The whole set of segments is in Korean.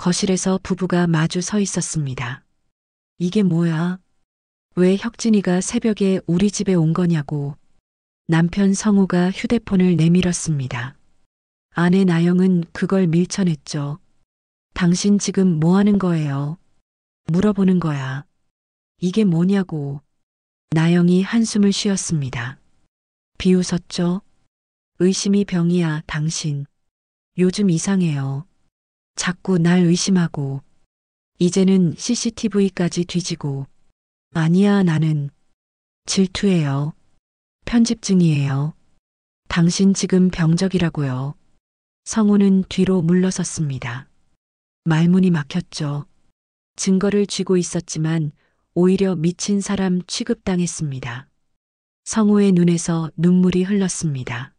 거실에서 부부가 마주 서 있었습니다. 이게 뭐야? 왜 혁진이가 새벽에 우리 집에 온 거냐고. 남편 성우가 휴대폰을 내밀었습니다. 아내 나영은 그걸 밀쳐냈죠. 당신 지금 뭐 하는 거예요? 물어보는 거야. 이게 뭐냐고. 나영이 한숨을 쉬었습니다. 비웃었죠? 의심이 병이야, 당신. 요즘 이상해요. 자꾸 날 의심하고. 이제는 CCTV까지 뒤지고. 아니야, 나는 질투예요. 편집증이에요. 당신 지금 병적이라고요. 성우는 뒤로 물러섰습니다. 말문이 막혔죠. 증거를 쥐고 있었지만 오히려 미친 사람 취급당했습니다. 성우의 눈에서 눈물이 흘렀습니다.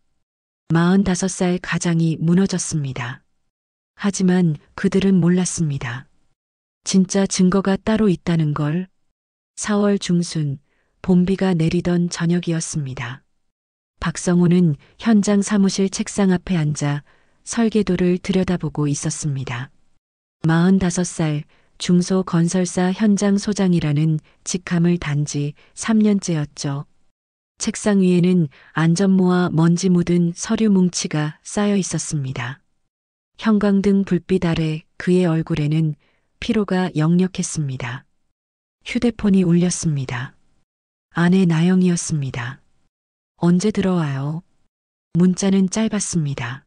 45살 가장이 무너졌습니다. 하지만 그들은 몰랐습니다. 진짜 증거가 따로 있다는 걸. 4월 중순 봄비가 내리던 저녁이었습니다. 박성우는 현장 사무실 책상 앞에 앉아 설계도를 들여다보고 있었습니다. 45살 중소건설사 현장 소장이라는 직함을 단지 3년째였죠. 책상 위에는 안전모와 먼지 묻은 서류 뭉치가 쌓여 있었습니다. 형광등 불빛 아래 그의 얼굴에는 피로가 역력했습니다. 휴대폰이 울렸습니다. 아내 나영이었습니다. 언제 들어와요? 문자는 짧았습니다.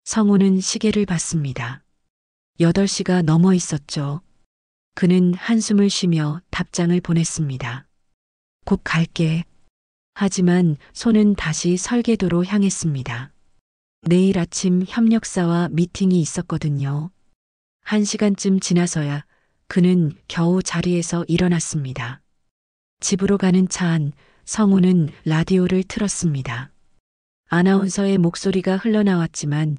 성우는 시계를 봤습니다. 8시가 넘어 있었죠. 그는 한숨을 쉬며 답장을 보냈습니다. 곧 갈게. 하지만 손은 다시 설계도로 향했습니다. 내일 아침 협력사와 미팅이 있었거든요. 1시간쯤 지나서야 그는 겨우 자리에서 일어났습니다. 집으로 가는 차 안 성우는 라디오를 틀었습니다. 아나운서의 목소리가 흘러나왔지만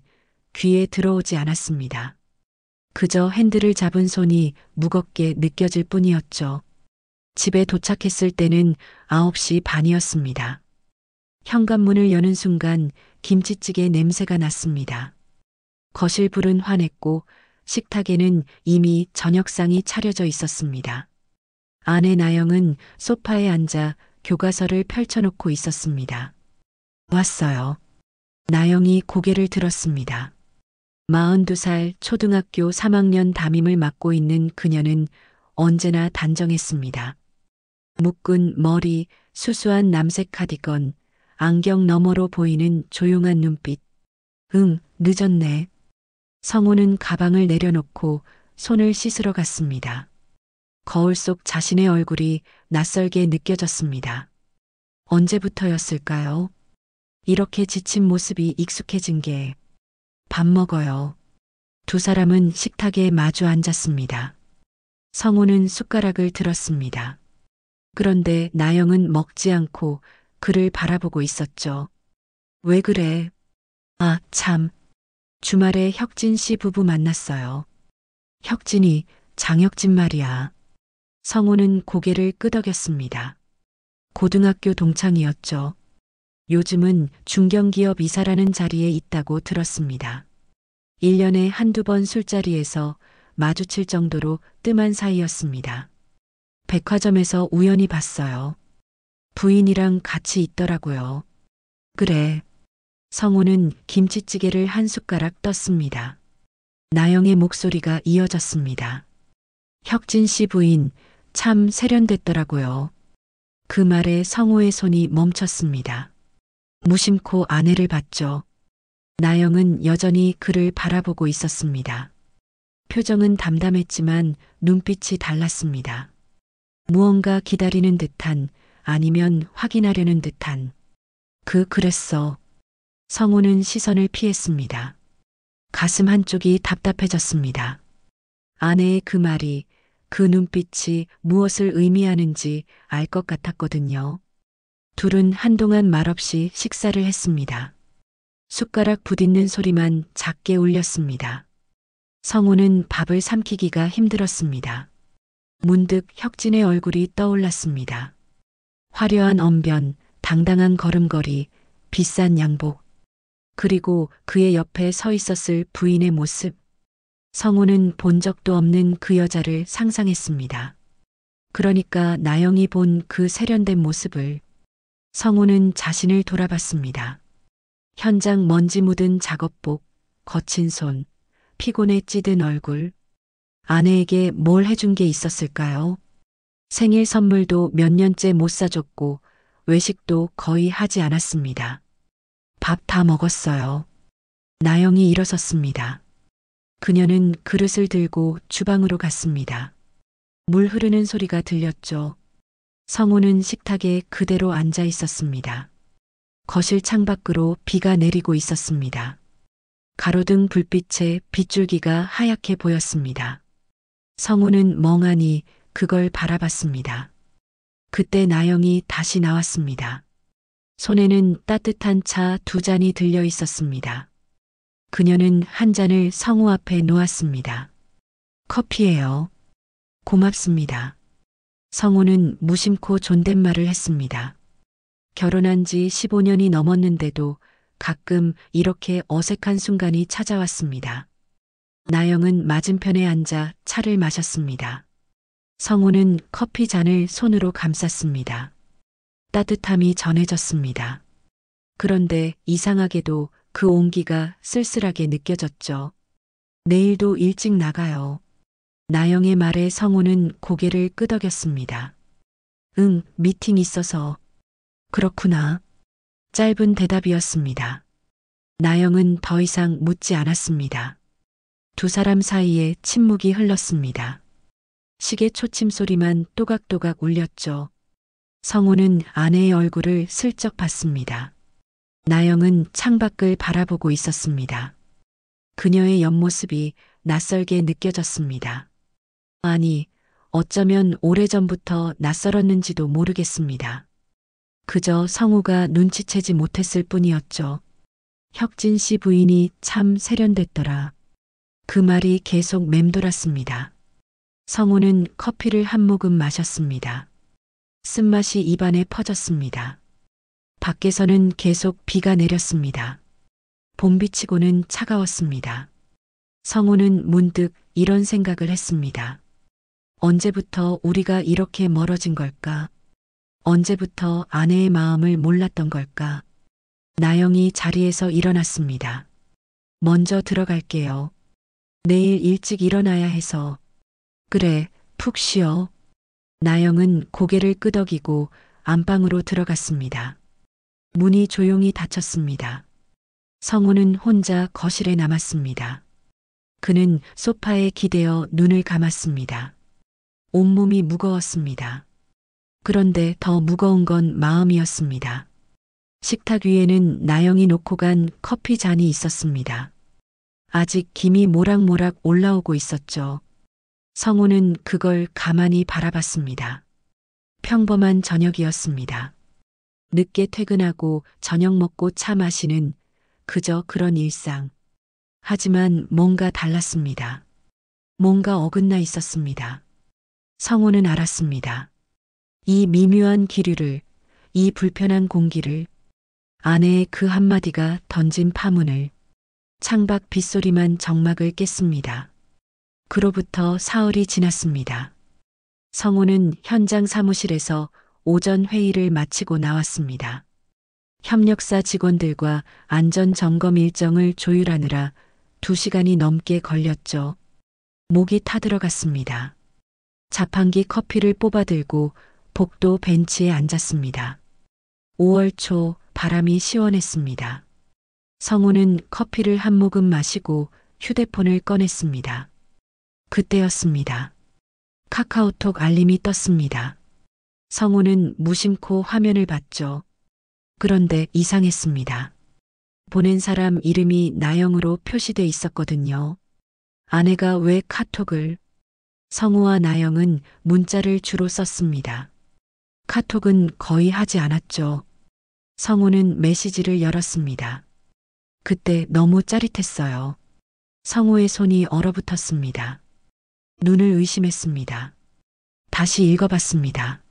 귀에 들어오지 않았습니다. 그저 핸들을 잡은 손이 무겁게 느껴질 뿐이었죠. 집에 도착했을 때는 9시 반이었습니다. 현관문을 여는 순간 김치찌개 냄새가 났습니다. 거실 불은 환했고 식탁에는 이미 저녁상이 차려져 있었습니다. 아내 나영은 소파에 앉아 교과서를 펼쳐놓고 있었습니다. 왔어요. 나영이 고개를 들었습니다. 42살 초등학교 3학년 담임을 맡고 있는 그녀는 언제나 단정했습니다. 묶은 머리, 수수한 남색 카디건, 안경 너머로 보이는 조용한 눈빛. 응, 늦었네. 성우는 가방을 내려놓고 손을 씻으러 갔습니다. 거울 속 자신의 얼굴이 낯설게 느껴졌습니다. 언제부터였을까요? 이렇게 지친 모습이 익숙해진 게. 밥 먹어요. 두 사람은 식탁에 마주 앉았습니다. 성우는 숟가락을 들었습니다. 그런데 나영은 먹지 않고 그를 바라보고 있었죠. 왜 그래? 아, 참. 주말에 혁진 씨 부부 만났어요. 혁진이 장혁진 말이야. 성우는 고개를 끄덕였습니다. 고등학교 동창이었죠. 요즘은 중견기업 이사라는 자리에 있다고 들었습니다. 1년에 한두 번 술자리에서 마주칠 정도로 뜸한 사이였습니다. 백화점에서 우연히 봤어요. 부인이랑 같이 있더라고요. 그래. 성우는 김치찌개를 한 숟가락 떴습니다. 나영의 목소리가 이어졌습니다. 혁진 씨 부인 참 세련됐더라고요. 그 말에 성우의 손이 멈췄습니다. 무심코 아내를 봤죠. 나영은 여전히 그를 바라보고 있었습니다. 표정은 담담했지만 눈빛이 달랐습니다. 무언가 기다리는 듯한, 아니면 확인하려는 듯한. 그랬어. 성우는 시선을 피했습니다. 가슴 한쪽이 답답해졌습니다. 아내의 그 말이, 그 눈빛이 무엇을 의미하는지 알 것 같았거든요. 둘은 한동안 말없이 식사를 했습니다. 숟가락 부딪는 소리만 작게 울렸습니다. 성우는 밥을 삼키기가 힘들었습니다. 문득 혁진의 얼굴이 떠올랐습니다. 화려한 언변, 당당한 걸음걸이, 비싼 양복. 그리고 그의 옆에 서 있었을 부인의 모습. 성우는 본 적도 없는 그 여자를 상상했습니다. 그러니까 나영이 본 그 세련된 모습을. 성우는 자신을 돌아봤습니다. 현장 먼지 묻은 작업복, 거친 손, 피곤에 찌든 얼굴. 아내에게 뭘 해준 게 있었을까요? 생일 선물도 몇 년째 못 사줬고 외식도 거의 하지 않았습니다. 밥 다 먹었어요. 나영이 일어섰습니다. 그녀는 그릇을 들고 주방으로 갔습니다. 물 흐르는 소리가 들렸죠. 성우는 식탁에 그대로 앉아 있었습니다. 거실 창밖으로 비가 내리고 있었습니다. 가로등 불빛에 빗줄기가 하얗게 보였습니다. 성우는 멍하니 그걸 바라봤습니다. 그때 나영이 다시 나왔습니다. 손에는 따뜻한 차 2잔이 들려 있었습니다. 그녀는 한 잔을 성우 앞에 놓았습니다. 커피예요. 고맙습니다. 성우는 무심코 존댓말을 했습니다. 결혼한 지 15년이 넘었는데도 가끔 이렇게 어색한 순간이 찾아왔습니다. 나영은 맞은편에 앉아 차를 마셨습니다. 성우는 커피 잔을 손으로 감쌌습니다. 따뜻함이 전해졌습니다. 그런데 이상하게도 그 온기가 쓸쓸하게 느껴졌죠. 내일도 일찍 나가요. 나영의 말에 성우는 고개를 끄덕였습니다. 응, 미팅 있어서. 그렇구나. 짧은 대답이었습니다. 나영은 더 이상 묻지 않았습니다. 두 사람 사이에 침묵이 흘렀습니다. 시계 초침 소리만 또각또각 울렸죠. 성우는 아내의 얼굴을 슬쩍 봤습니다. 나영은 창밖을 바라보고 있었습니다. 그녀의 옆모습이 낯설게 느껴졌습니다. 아니, 어쩌면 오래전부터 낯설었는지도 모르겠습니다. 그저 성우가 눈치채지 못했을 뿐이었죠. 혁진 씨 부인이 참 세련됐더라. 그 말이 계속 맴돌았습니다. 성우는 커피를 한 모금 마셨습니다. 쓴맛이 입안에 퍼졌습니다. 밖에서는 계속 비가 내렸습니다. 봄비치고는 차가웠습니다. 성우는 문득 이런 생각을 했습니다. 언제부터 우리가 이렇게 멀어진 걸까? 언제부터 아내의 마음을 몰랐던 걸까? 나영이 자리에서 일어났습니다. 먼저 들어갈게요. 내일 일찍 일어나야 해서. 그래, 푹 쉬어. 나영은 고개를 끄덕이고 안방으로 들어갔습니다. 문이 조용히 닫혔습니다. 성우는 혼자 거실에 남았습니다. 그는 소파에 기대어 눈을 감았습니다. 온몸이 무거웠습니다. 그런데 더 무거운 건 마음이었습니다. 식탁 위에는 나영이 놓고 간 커피 잔이 있었습니다. 아직 김이 모락모락 올라오고 있었죠. 성우는 그걸 가만히 바라봤습니다. 평범한 저녁이었습니다. 늦게 퇴근하고 저녁 먹고 차 마시는 그저 그런 일상. 하지만 뭔가 달랐습니다. 뭔가 어긋나 있었습니다. 성우는 알았습니다. 이 미묘한 기류를, 이 불편한 공기를, 아내의 그 한마디가 던진 파문을, 창밖 빗소리만 정막을 깼습니다. 그로부터 사흘이 지났습니다. 성우는 현장 사무실에서 오전 회의를 마치고 나왔습니다. 협력사 직원들과 안전 점검 일정을 조율하느라 2시간이 넘게 걸렸죠. 목이 타들어갔습니다. 자판기 커피를 뽑아들고 복도 벤치에 앉았습니다. 5월 초 바람이 시원했습니다. 성우는 커피를 한 모금 마시고 휴대폰을 꺼냈습니다. 그때였습니다. 카카오톡 알림이 떴습니다. 성우는 무심코 화면을 봤죠. 그런데 이상했습니다. 보낸 사람 이름이 나영으로 표시돼 있었거든요. 아내가 왜 카톡을? 성우와 나영은 문자를 주로 썼습니다. 카톡은 거의 하지 않았죠. 성우는 메시지를 열었습니다. 그때 너무 짜릿했어요. 성우의 손이 얼어붙었습니다. 눈을 의심했습니다. 다시 읽어봤습니다.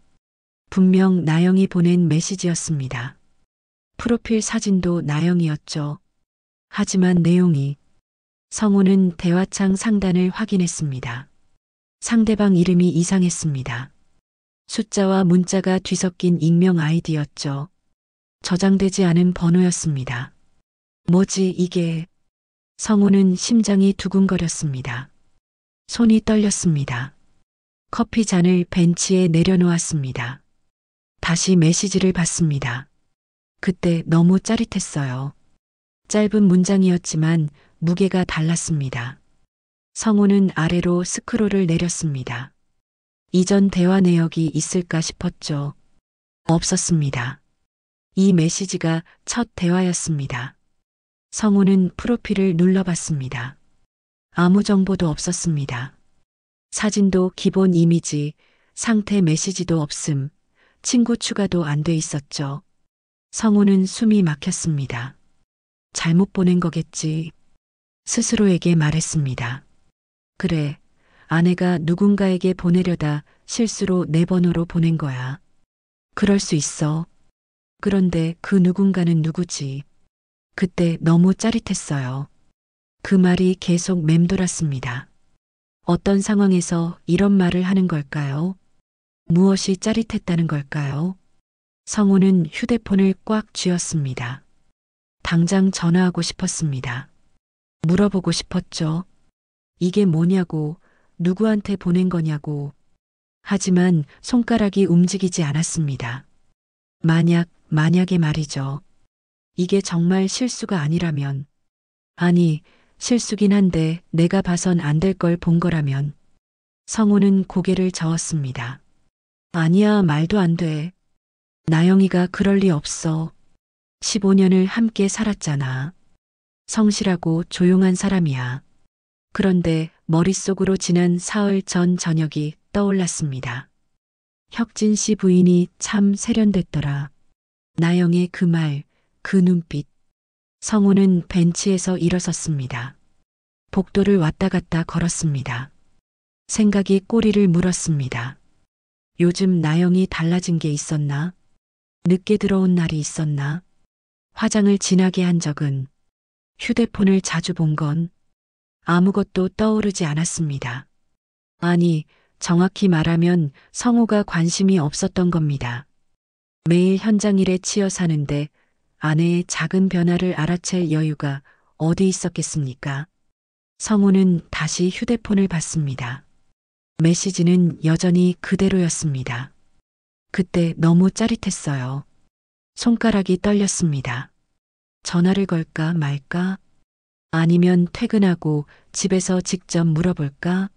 분명 나영이 보낸 메시지였습니다. 프로필 사진도 나영이었죠. 하지만 내용이 성우는 대화창 상단을 확인했습니다. 상대방 이름이 이상했습니다. 숫자와 문자가 뒤섞인 익명 아이디였죠. 저장되지 않은 번호였습니다. 뭐지 이게? 성우는 심장이 두근거렸습니다. 손이 떨렸습니다. 커피 잔을 벤치에 내려놓았습니다. 다시 메시지를 봤습니다. 그때 너무 짜릿했어요. 짧은 문장이었지만 무게가 달랐습니다. 성우는 아래로 스크롤을 내렸습니다. 이전 대화 내역이 있을까 싶었죠. 없었습니다. 이 메시지가 첫 대화였습니다. 성우는 프로필을 눌러봤습니다. 아무 정보도 없었습니다. 사진도 기본 이미지, 상태 메시지도 없음, 친구 추가도 안 돼 있었죠. 성우는 숨이 막혔습니다. 잘못 보낸 거겠지. 스스로에게 말했습니다. 그래, 아내가 누군가에게 보내려다 실수로 내 번호로 보낸 거야. 그럴 수 있어. 그런데 그 누군가는 누구지? 그때 너무 짜릿했어요. 그 말이 계속 맴돌았습니다. 어떤 상황에서 이런 말을 하는 걸까요? 무엇이 짜릿했다는 걸까요? 성우는 휴대폰을 꽉 쥐었습니다. 당장 전화하고 싶었습니다. 물어보고 싶었죠. 이게 뭐냐고, 누구한테 보낸 거냐고. 하지만 손가락이 움직이지 않았습니다. 만약에 말이죠. 이게 정말 실수가 아니라면, 아니, 실수긴 한데 내가 봐선 안 될 걸 본 거라면. 성우는 고개를 저었습니다. 아니야, 말도 안 돼. 나영이가 그럴 리 없어. 15년을 함께 살았잖아. 성실하고 조용한 사람이야. 그런데 머릿속으로 지난 사흘 전 저녁이 떠올랐습니다. 혁진 씨 부인이 참 세련됐더라. 나영의 그 말, 그 눈빛. 성우는 벤치에서 일어섰습니다. 복도를 왔다 갔다 걸었습니다. 생각이 꼬리를 물었습니다. 요즘 나영이 달라진 게 있었나? 늦게 들어온 날이 있었나? 화장을 진하게 한 적은? 휴대폰을 자주 본 건? 아무것도 떠오르지 않았습니다. 아니, 정확히 말하면 성우가 관심이 없었던 겁니다. 매일 현장 일에 치여 사는데 아내의 작은 변화를 알아챌 여유가 어디 있었겠습니까? 성우는 다시 휴대폰을 봤습니다. 메시지는 여전히 그대로였습니다. 그때 너무 짜릿했어요. 손가락이 떨렸습니다. 전화를 걸까 말까? 아니면 퇴근하고 집에서 직접 물어볼까?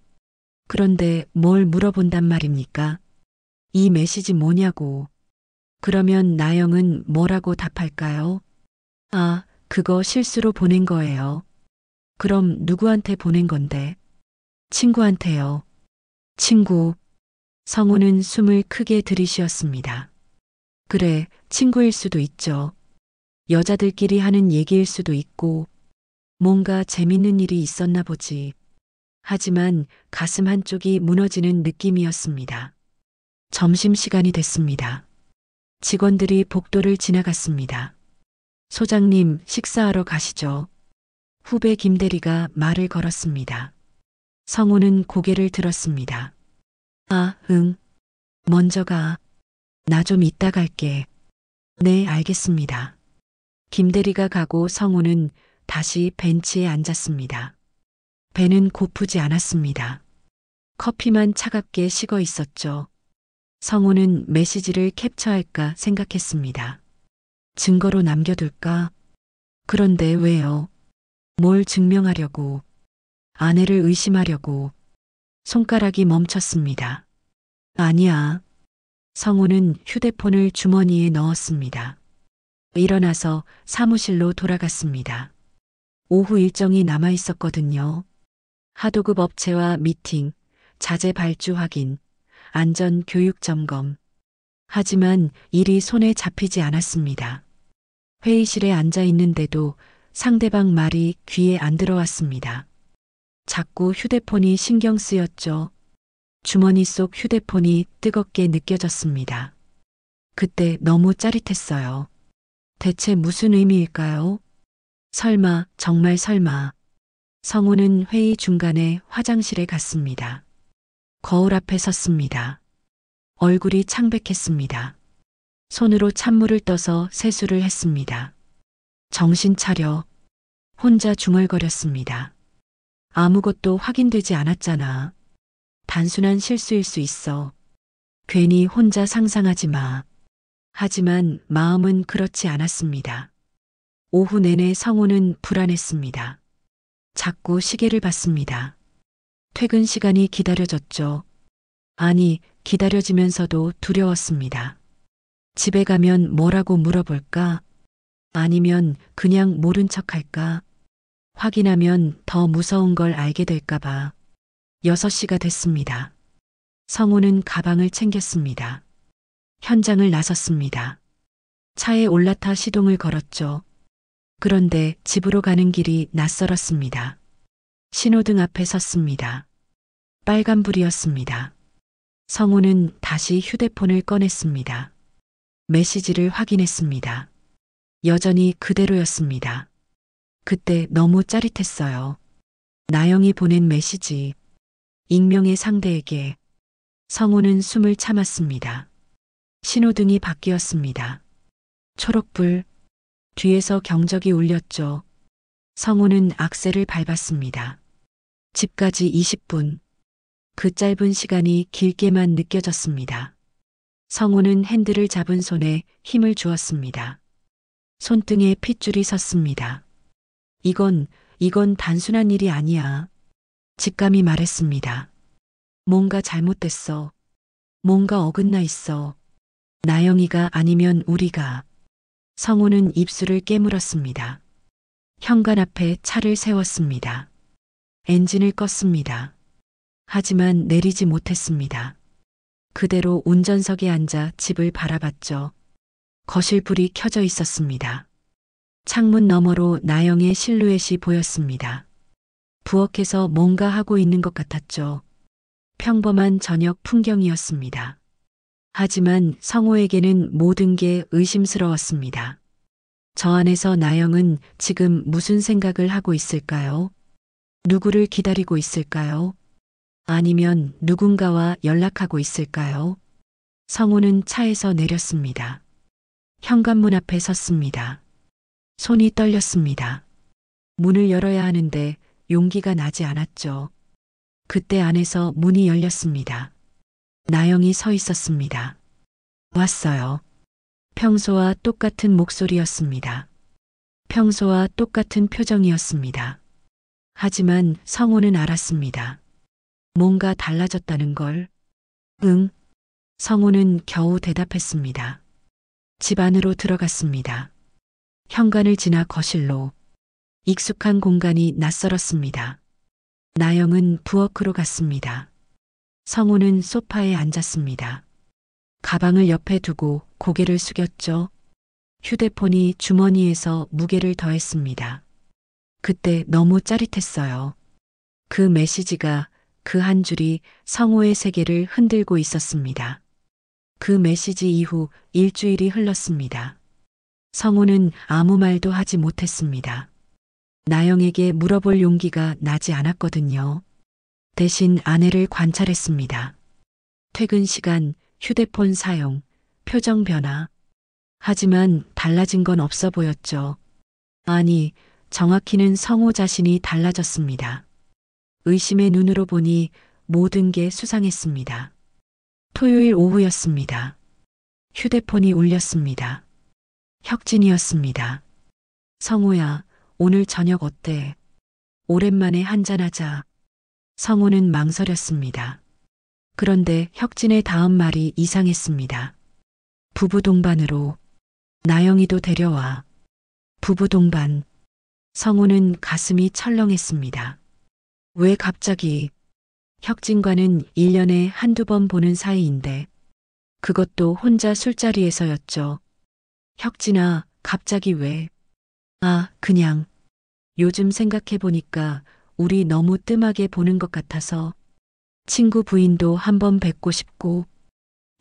그런데 뭘 물어본단 말입니까? 이 메시지 뭐냐고. 그러면 나영은 뭐라고 답할까요? 아, 그거 실수로 보낸 거예요. 그럼 누구한테 보낸 건데? 친구한테요. 친구. 성우는 숨을 크게 들이쉬었습니다. 그래, 친구일 수도 있죠. 여자들끼리 하는 얘기일 수도 있고, 뭔가 재밌는 일이 있었나 보지. 하지만 가슴 한쪽이 무너지는 느낌이었습니다. 점심시간이 됐습니다. 직원들이 복도를 지나갔습니다. 소장님, 식사하러 가시죠. 후배 김대리가 말을 걸었습니다. 성우는 고개를 들었습니다. 아, 응. 먼저 가. 나 좀 이따 갈게. 네, 알겠습니다. 김대리가 가고 성우는 다시 벤치에 앉았습니다. 배는 고프지 않았습니다. 커피만 차갑게 식어 있었죠. 성우는 메시지를 캡처할까 생각했습니다. 증거로 남겨둘까? 그런데 왜요? 뭘 증명하려고? 아내를 의심하려고? 손가락이 멈췄습니다. 아니야. 성우는 휴대폰을 주머니에 넣었습니다. 일어나서 사무실로 돌아갔습니다. 오후 일정이 남아 있었거든요. 하도급 업체와 미팅, 자재 발주 확인, 안전 교육 점검. 하지만 일이 손에 잡히지 않았습니다. 회의실에 앉아 있는데도 상대방 말이 귀에 안 들어왔습니다. 자꾸 휴대폰이 신경 쓰였죠. 주머니 속 휴대폰이 뜨겁게 느껴졌습니다. 그때 너무 짜릿했어요. 대체 무슨 의미일까요? 설마, 정말 설마. 성우는 회의 중간에 화장실에 갔습니다. 거울 앞에 섰습니다. 얼굴이 창백했습니다. 손으로 찬물을 떠서 세수를 했습니다. 정신 차려. 혼자 중얼거렸습니다. 아무것도 확인되지 않았잖아. 단순한 실수일 수 있어. 괜히 혼자 상상하지 마. 하지만 마음은 그렇지 않았습니다. 오후 내내 성우는 불안했습니다. 자꾸 시계를 봤습니다. 퇴근 시간이 기다려졌죠. 아니, 기다려지면서도 두려웠습니다. 집에 가면 뭐라고 물어볼까? 아니면 그냥 모른 척 할까? 확인하면 더 무서운 걸 알게 될까봐. 6시가 됐습니다. 성우는 가방을 챙겼습니다. 현장을 나섰습니다. 차에 올라타 시동을 걸었죠. 그런데 집으로 가는 길이 낯설었습니다. 신호등 앞에 섰습니다. 빨간불이었습니다. 성우는 다시 휴대폰을 꺼냈습니다. 메시지를 확인했습니다. 여전히 그대로였습니다. 그때 너무 짜릿했어요. 나영이 보낸 메시지. 익명의 상대에게. 성우는 숨을 참았습니다. 신호등이 바뀌었습니다. 초록불. 뒤에서 경적이 울렸죠. 성우는 악셀을 밟았습니다. 집까지 20분. 그 짧은 시간이 길게만 느껴졌습니다. 성우는 핸들을 잡은 손에 힘을 주었습니다. 손등에 핏줄이 섰습니다. 이건 단순한 일이 아니야. 직감이 말했습니다. 뭔가 잘못됐어. 뭔가 어긋나 있어. 나영이가 아니면 우리가. 성우는 입술을 깨물었습니다. 현관 앞에 차를 세웠습니다. 엔진을 껐습니다. 하지만 내리지 못했습니다. 그대로 운전석에 앉아 집을 바라봤죠. 거실 불이 켜져 있었습니다. 창문 너머로 나영의 실루엣이 보였습니다. 부엌에서 뭔가 하고 있는 것 같았죠. 평범한 저녁 풍경이었습니다. 하지만 성우에게는 모든 게 의심스러웠습니다. 저 안에서 나영은 지금 무슨 생각을 하고 있을까요? 누구를 기다리고 있을까요? 아니면 누군가와 연락하고 있을까요? 성우는 차에서 내렸습니다. 현관문 앞에 섰습니다. 손이 떨렸습니다. 문을 열어야 하는데 용기가 나지 않았죠. 그때 안에서 문이 열렸습니다. 나영이 서 있었습니다. 왔어요. 평소와 똑같은 목소리였습니다. 평소와 똑같은 표정이었습니다. 하지만 성우는 알았습니다. 뭔가 달라졌다는 걸. 응. 성우는 겨우 대답했습니다. 집 안으로 들어갔습니다. 현관을 지나 거실로. 익숙한 공간이 낯설었습니다. 나영은 부엌으로 갔습니다. 성우는 소파에 앉았습니다. 가방을 옆에 두고 고개를 숙였죠. 휴대폰이 주머니에서 무게를 더했습니다. 그때 너무 짜릿했어요. 그 메시지가, 그 한 줄이 성우의 세계를 흔들고 있었습니다. 그 메시지 이후 일주일이 흘렀습니다. 성우는 아무 말도 하지 못했습니다. 나영에게 물어볼 용기가 나지 않았거든요. 대신 아내를 관찰했습니다. 퇴근 시간, 휴대폰 사용, 표정 변화. 하지만 달라진 건 없어 보였죠. 아니, 정확히는 성우 자신이 달라졌습니다. 의심의 눈으로 보니 모든 게 수상했습니다. 토요일 오후였습니다. 휴대폰이 울렸습니다. 혁진이었습니다. 성우야, 오늘 저녁 어때? 오랜만에 한잔하자. 성우는 망설였습니다. 그런데 혁진의 다음 말이 이상했습니다. 부부 동반으로. 나영이도 데려와. 부부 동반. 성우는 가슴이 철렁했습니다. 왜 갑자기? 혁진과는 1년에 한두 번 보는 사이인데 그것도 혼자 술자리에서였죠. 혁진아, 갑자기 왜? 아, 그냥. 요즘 생각해보니까 우리 너무 뜸하게 보는 것 같아서 친구 부인도 한번 뵙고 싶고.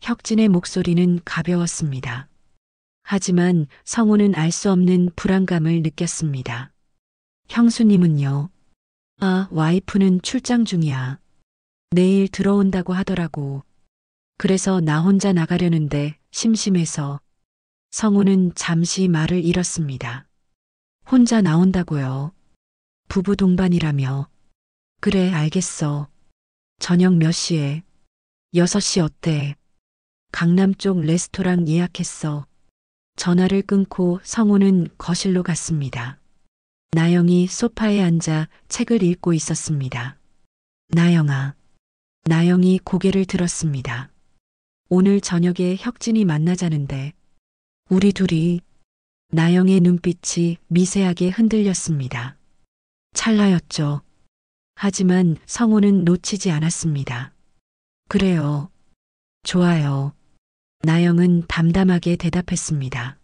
혁진의 목소리는 가벼웠습니다. 하지만 성우는 알 수 없는 불안감을 느꼈습니다. 형수님은요? 아, 와이프는 출장 중이야. 내일 들어온다고 하더라고. 그래서 나 혼자 나가려는데 심심해서. 성우는 잠시 말을 잃었습니다. 혼자 나온다고요. 부부 동반이라며. 그래, 알겠어. 저녁 몇 시에? 6시 어때? 강남 쪽 레스토랑 예약했어. 전화를 끊고 성우는 거실로 갔습니다. 나영이 소파에 앉아 책을 읽고 있었습니다. 나영아. 나영이 고개를 들었습니다. 오늘 저녁에 혁진이 만나자는데 우리 둘이. 나영의 눈빛이 미세하게 흔들렸습니다. 찰나였죠. 하지만 성우는 놓치지 않았습니다. 그래요. 좋아요. 나영은 담담하게 대답했습니다.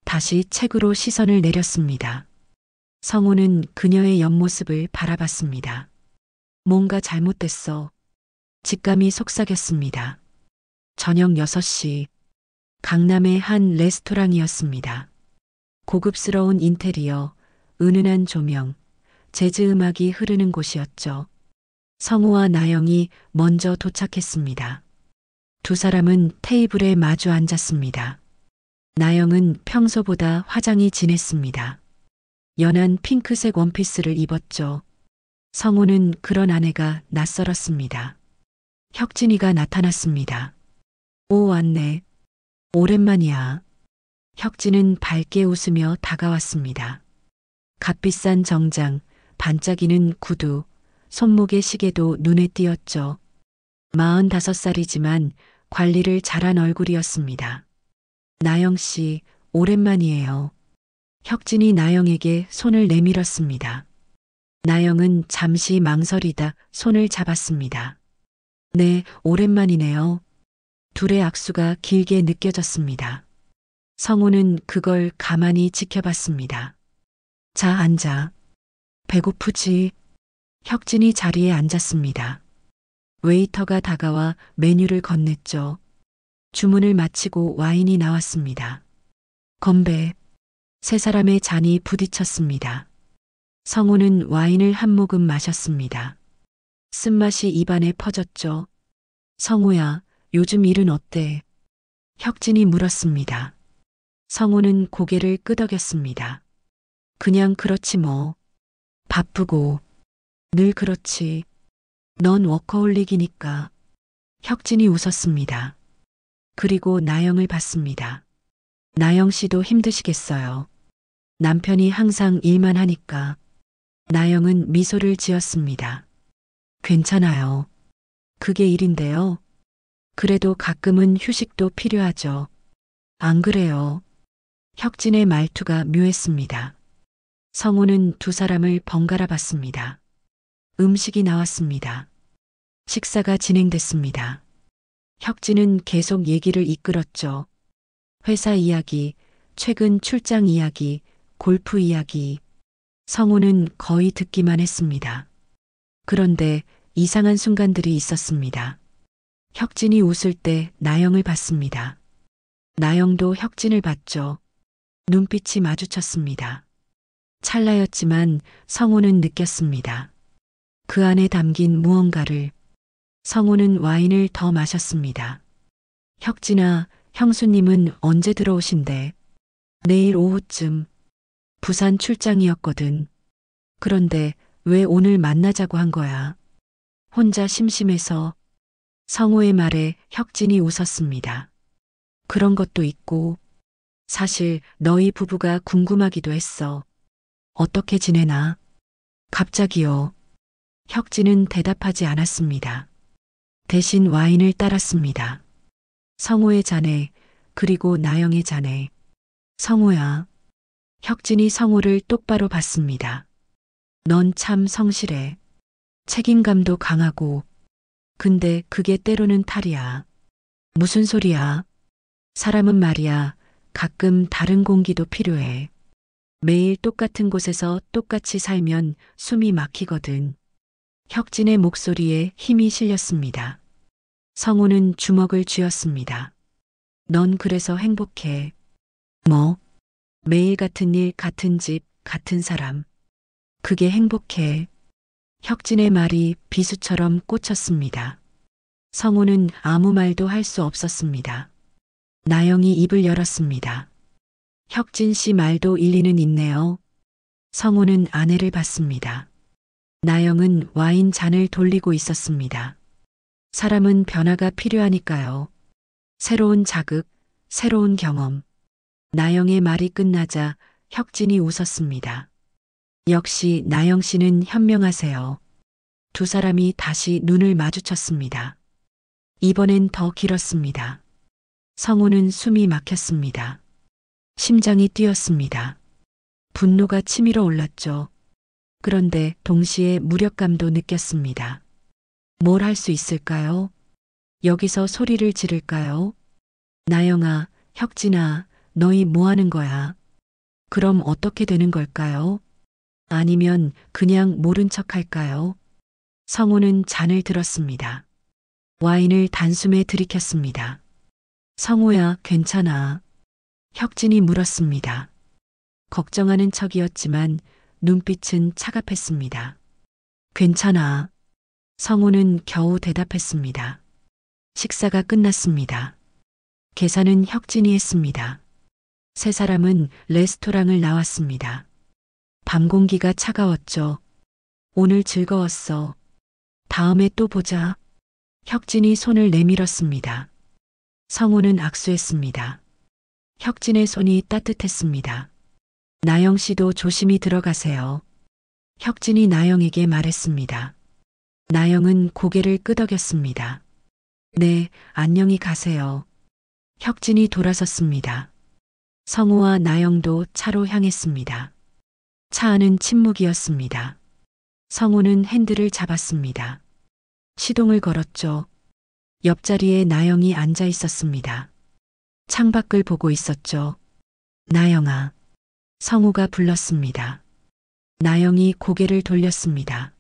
다시 책으로 시선을 내렸습니다. 성우는 그녀의 옆모습을 바라봤습니다. 뭔가 잘못됐어. 직감이 속삭였습니다. 저녁 6시, 강남의 한 레스토랑이었습니다. 고급스러운 인테리어, 은은한 조명, 재즈 음악이 흐르는 곳이었죠. 성우와 나영이 먼저 도착했습니다. 두 사람은 테이블에 마주 앉았습니다. 나영은 평소보다 화장이 진했습니다. 연한 핑크색 원피스를 입었죠. 성우는 그런 아내가 낯설었습니다. 혁진이가 나타났습니다. 오, 왔네. 오랜만이야. 혁진은 밝게 웃으며 다가왔습니다. 값비싼 정장, 반짝이는 구두, 손목의 시계도 눈에 띄었죠. 45살이지만 관리를 잘한 얼굴이었습니다. 나영 씨, 오랜만이에요. 혁진이 나영에게 손을 내밀었습니다. 나영은 잠시 망설이다 손을 잡았습니다. 네, 오랜만이네요. 둘의 악수가 길게 느껴졌습니다. 성우는 그걸 가만히 지켜봤습니다. 자, 앉아. 배고프지? 혁진이 자리에 앉았습니다. 웨이터가 다가와 메뉴를 건넸죠. 주문을 마치고 와인이 나왔습니다. 건배. 세 사람의 잔이 부딪혔습니다. 성우는 와인을 한 모금 마셨습니다. 쓴맛이 입안에 퍼졌죠. 성우야, 요즘 일은 어때? 혁진이 물었습니다. 성우는 고개를 끄덕였습니다. 그냥 그렇지 뭐. 바쁘고. 늘 그렇지. 넌 워커홀릭이니까. 혁진이 웃었습니다. 그리고 나영을 봤습니다. 나영 씨도 힘드시겠어요. 남편이 항상 일만 하니까. 나영은 미소를 지었습니다. 괜찮아요. 그게 일인데요. 그래도 가끔은 휴식도 필요하죠. 안 그래요? 혁진의 말투가 묘했습니다. 성우는 두 사람을 번갈아 봤습니다. 음식이 나왔습니다. 식사가 진행됐습니다. 혁진은 계속 얘기를 이끌었죠. 회사 이야기, 최근 출장 이야기, 골프 이야기. 성우는 거의 듣기만 했습니다. 그런데 이상한 순간들이 있었습니다. 혁진이 웃을 때 나영을 봤습니다. 나영도 혁진을 봤죠. 눈빛이 마주쳤습니다. 찰나였지만 성우는 느꼈습니다. 그 안에 담긴 무언가를. 성우는 와인을 더 마셨습니다. 혁진아, 형수님은 언제 들어오신대? 내일 오후쯤. 부산 출장이었거든. 그런데 왜 오늘 만나자고 한 거야? 혼자 심심해서. 성우의 말에 혁진이 웃었습니다. 그런 것도 있고, 사실 너희 부부가 궁금하기도 했어. 어떻게 지내나? 갑자기요. 혁진은 대답하지 않았습니다. 대신 와인을 따랐습니다. 성우의 잔에, 그리고 나영의 잔에. 성우야. 혁진이 성우를 똑바로 봤습니다. 넌 참 성실해. 책임감도 강하고. 근데 그게 때로는 탈이야. 무슨 소리야? 사람은 말이야, 가끔 다른 공기도 필요해. 매일 똑같은 곳에서 똑같이 살면 숨이 막히거든. 혁진의 목소리에 힘이 실렸습니다. 성우는 주먹을 쥐었습니다. 넌 그래서 행복해. 뭐? 매일 같은 일, 같은 집, 같은 사람. 그게 행복해. 혁진의 말이 비수처럼 꽂혔습니다. 성우는 아무 말도 할 수 없었습니다. 나영이 입을 열었습니다. 혁진 씨 말도 일리는 있네요. 성우는 아내를 봤습니다. 나영은 와인 잔을 돌리고 있었습니다. 사람은 변화가 필요하니까요. 새로운 자극, 새로운 경험. 나영의 말이 끝나자 혁진이 웃었습니다. 역시 나영 씨는 현명하세요. 두 사람이 다시 눈을 마주쳤습니다. 이번엔 더 길었습니다. 성우는 숨이 막혔습니다. 심장이 뛰었습니다. 분노가 치밀어 올랐죠. 그런데 동시에 무력감도 느꼈습니다. 뭘 할 수 있을까요? 여기서 소리를 지를까요? 나영아, 혁진아, 너희 뭐 하는 거야? 그럼 어떻게 되는 걸까요? 아니면 그냥 모른 척 할까요? 성우는 잔을 들었습니다. 와인을 단숨에 들이켰습니다. 성우야, 괜찮아. 혁진이 물었습니다. 걱정하는 척이었지만 눈빛은 차갑했습니다. 괜찮아. 성우는 겨우 대답했습니다. 식사가 끝났습니다. 계산은 혁진이 했습니다. 세 사람은 레스토랑을 나왔습니다. 밤 공기가 차가웠죠. 오늘 즐거웠어. 다음에 또 보자. 혁진이 손을 내밀었습니다. 성우는 악수했습니다. 혁진의 손이 따뜻했습니다. 나영 씨도 조심히 들어가세요. 혁진이 나영에게 말했습니다. 나영은 고개를 끄덕였습니다. 네, 안녕히 가세요. 혁진이 돌아섰습니다. 성우와 나영도 차로 향했습니다. 차 안은 침묵이었습니다. 성우는 핸들을 잡았습니다. 시동을 걸었죠. 옆자리에 나영이 앉아 있었습니다. 창밖을 보고 있었죠. 나영아. 성우가 불렀습니다. 나영이 고개를 돌렸습니다.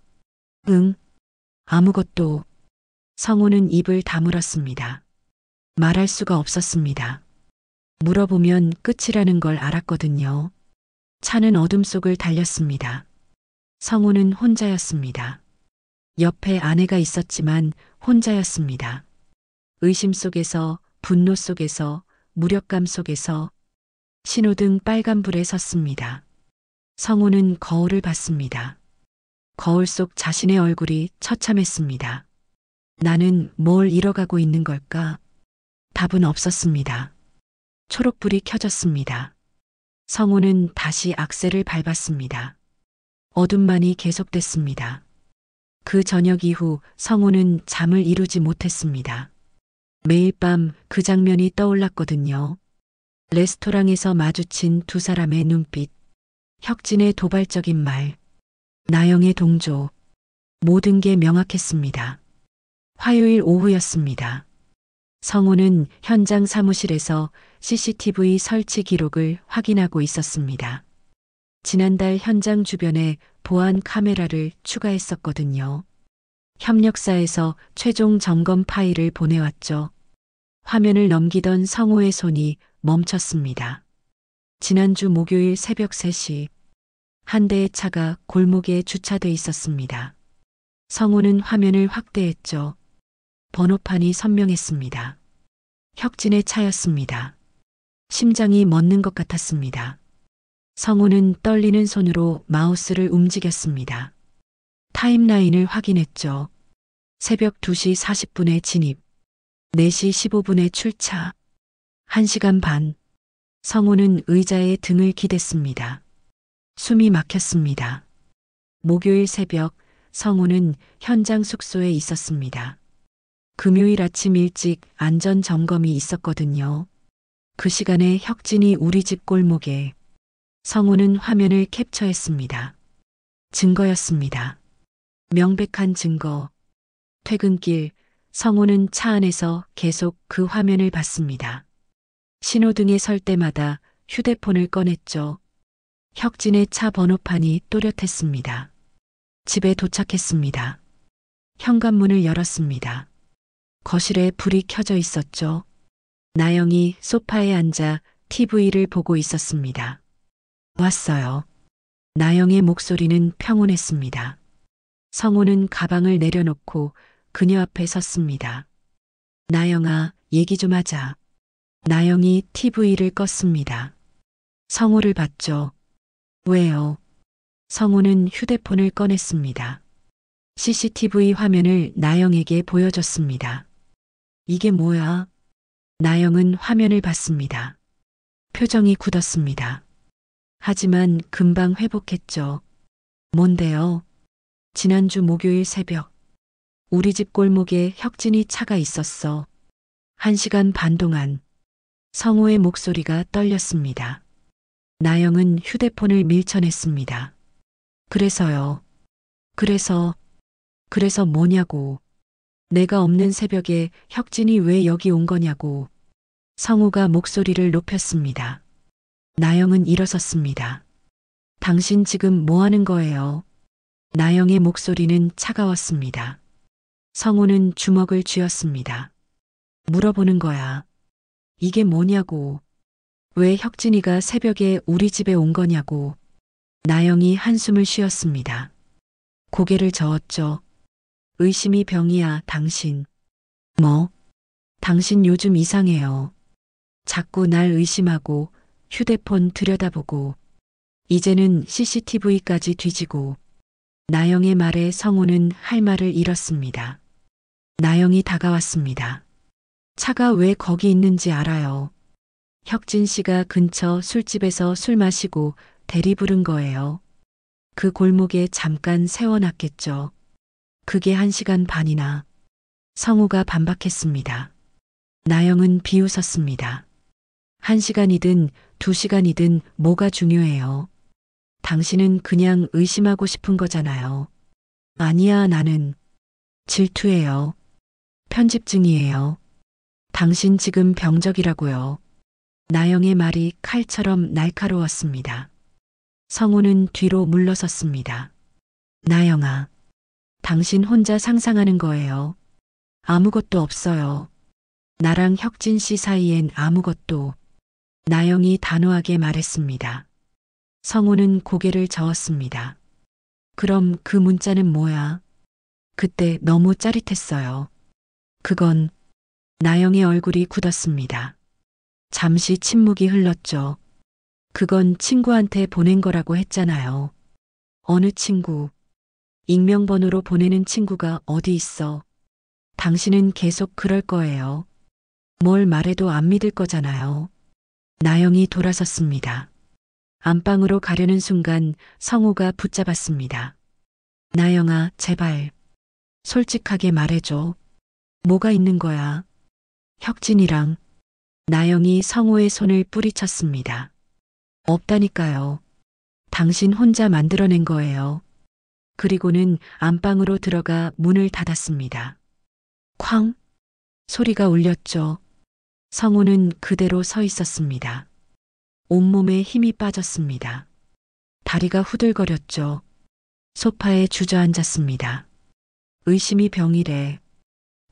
응? 아무것도. 성우는 입을 다물었습니다. 말할 수가 없었습니다. 물어보면 끝이라는 걸 알았거든요. 차는 어둠 속을 달렸습니다. 성우는 혼자였습니다. 옆에 아내가 있었지만 혼자였습니다. 의심 속에서, 분노 속에서, 무력감 속에서 신호등 빨간불에 섰습니다. 성우는 거울을 봤습니다. 거울 속 자신의 얼굴이 처참했습니다. 나는 뭘 잃어가고 있는 걸까? 답은 없었습니다. 초록불이 켜졌습니다. 성우는 다시 악셀을 밟았습니다. 어둠만이 계속됐습니다. 그 저녁 이후 성우는 잠을 이루지 못했습니다. 매일 밤 그 장면이 떠올랐거든요. 레스토랑에서 마주친 두 사람의 눈빛, 혁진의 도발적인 말, 나영의 동조, 모든 게 명확했습니다. 화요일 오후였습니다. 성우는 현장 사무실에서 CCTV 설치 기록을 확인하고 있었습니다. 지난달 현장 주변에 보안 카메라를 추가했었거든요. 협력사에서 최종 점검 파일을 보내왔죠. 화면을 넘기던 성우의 손이 멈췄습니다. 지난주 목요일 새벽 3시 한 대의 차가 골목에 주차돼 있었습니다. 성우는 화면을 확대했죠. 번호판이 선명했습니다. 혁진의 차였습니다. 심장이 멎는 것 같았습니다. 성우는 떨리는 손으로 마우스를 움직였습니다. 타임라인을 확인했죠. 새벽 2시 40분에 진입, 4시 15분에 출차, 1시간 반. 성우는 의자에 등을 기댔습니다. 숨이 막혔습니다. 목요일 새벽 성우는 현장 숙소에 있었습니다. 금요일 아침 일찍 안전 점검이 있었거든요. 그 시간에 혁진이 우리 집 골목에. 성우는 화면을 캡처했습니다. 증거였습니다. 명백한 증거. 퇴근길 성우는 차 안에서 계속 그 화면을 봤습니다. 신호등에 설 때마다 휴대폰을 꺼냈죠. 혁진의 차 번호판이 또렷했습니다. 집에 도착했습니다. 현관문을 열었습니다. 거실에 불이 켜져 있었죠. 나영이 소파에 앉아 TV를 보고 있었습니다. 왔어요. 나영의 목소리는 평온했습니다. 성우는 가방을 내려놓고 그녀 앞에 섰습니다. 나영아, 얘기 좀 하자. 나영이 TV를 껐습니다. 성우를 봤죠. 왜요? 성우는 휴대폰을 꺼냈습니다. CCTV 화면을 나영에게 보여줬습니다. 이게 뭐야? 나영은 화면을 봤습니다. 표정이 굳었습니다. 하지만 금방 회복했죠. 뭔데요? 지난주 목요일 새벽, 우리 집 골목에 혁진이 차가 있었어. 1시간 반 동안 성우의 목소리가 떨렸습니다. 나영은 휴대폰을 밀쳐냈습니다. 그래서요. 그래서 뭐냐고. 내가 없는 새벽에 혁진이 왜 여기 온 거냐고. 성우가 목소리를 높였습니다. 나영은 일어섰습니다. 당신 지금 뭐 하는 거예요? 나영의 목소리는 차가웠습니다. 성우는 주먹을 쥐었습니다. 물어보는 거야. 이게 뭐냐고. 왜 혁진이가 새벽에 우리 집에 온 거냐고. 나영이 한숨을 쉬었습니다. 고개를 저었죠. 의심이 병이야, 당신. 뭐? 당신 요즘 이상해요. 자꾸 날 의심하고 휴대폰 들여다보고 이제는 CCTV까지 뒤지고. 나영의 말에 성우는 할 말을 잃었습니다. 나영이 다가왔습니다. 차가 왜 거기 있는지 알아요. 혁진 씨가 근처 술집에서 술 마시고 대리 부른 거예요. 그 골목에 잠깐 세워놨겠죠. 그게 1시간 반이나. 성우가 반박했습니다. 나영은 비웃었습니다. 1시간이든 2시간이든 뭐가 중요해요. 당신은 그냥 의심하고 싶은 거잖아요. 아니야, 나는 질투예요. 편집증이에요. 당신 지금 병적이라고요. 나영의 말이 칼처럼 날카로웠습니다. 성우는 뒤로 물러섰습니다. 나영아, 당신 혼자 상상하는 거예요. 아무것도 없어요. 나랑 혁진 씨 사이엔 아무것도. 나영이 단호하게 말했습니다. 성우는 고개를 저었습니다. 그럼 그 문자는 뭐야? 그때 너무 짜릿했어요. 그건. 나영의 얼굴이 굳었습니다. 잠시 침묵이 흘렀죠. 그건 친구한테 보낸 거라고 했잖아요. 어느 친구? 익명번호로 보내는 친구가 어디 있어? 당신은 계속 그럴 거예요. 뭘 말해도 안 믿을 거잖아요. 나영이 돌아섰습니다. 안방으로 가려는 순간 성우가 붙잡았습니다. 나영아, 제발. 솔직하게 말해줘. 뭐가 있는 거야? 혁진이랑. 나영이 성우의 손을 뿌리쳤습니다. 없다니까요. 당신 혼자 만들어낸 거예요. 그리고는 안방으로 들어가 문을 닫았습니다. 쾅! 소리가 울렸죠. 성우는 그대로 서 있었습니다. 온몸에 힘이 빠졌습니다. 다리가 후들거렸죠. 소파에 주저앉았습니다. 의심이 병이래.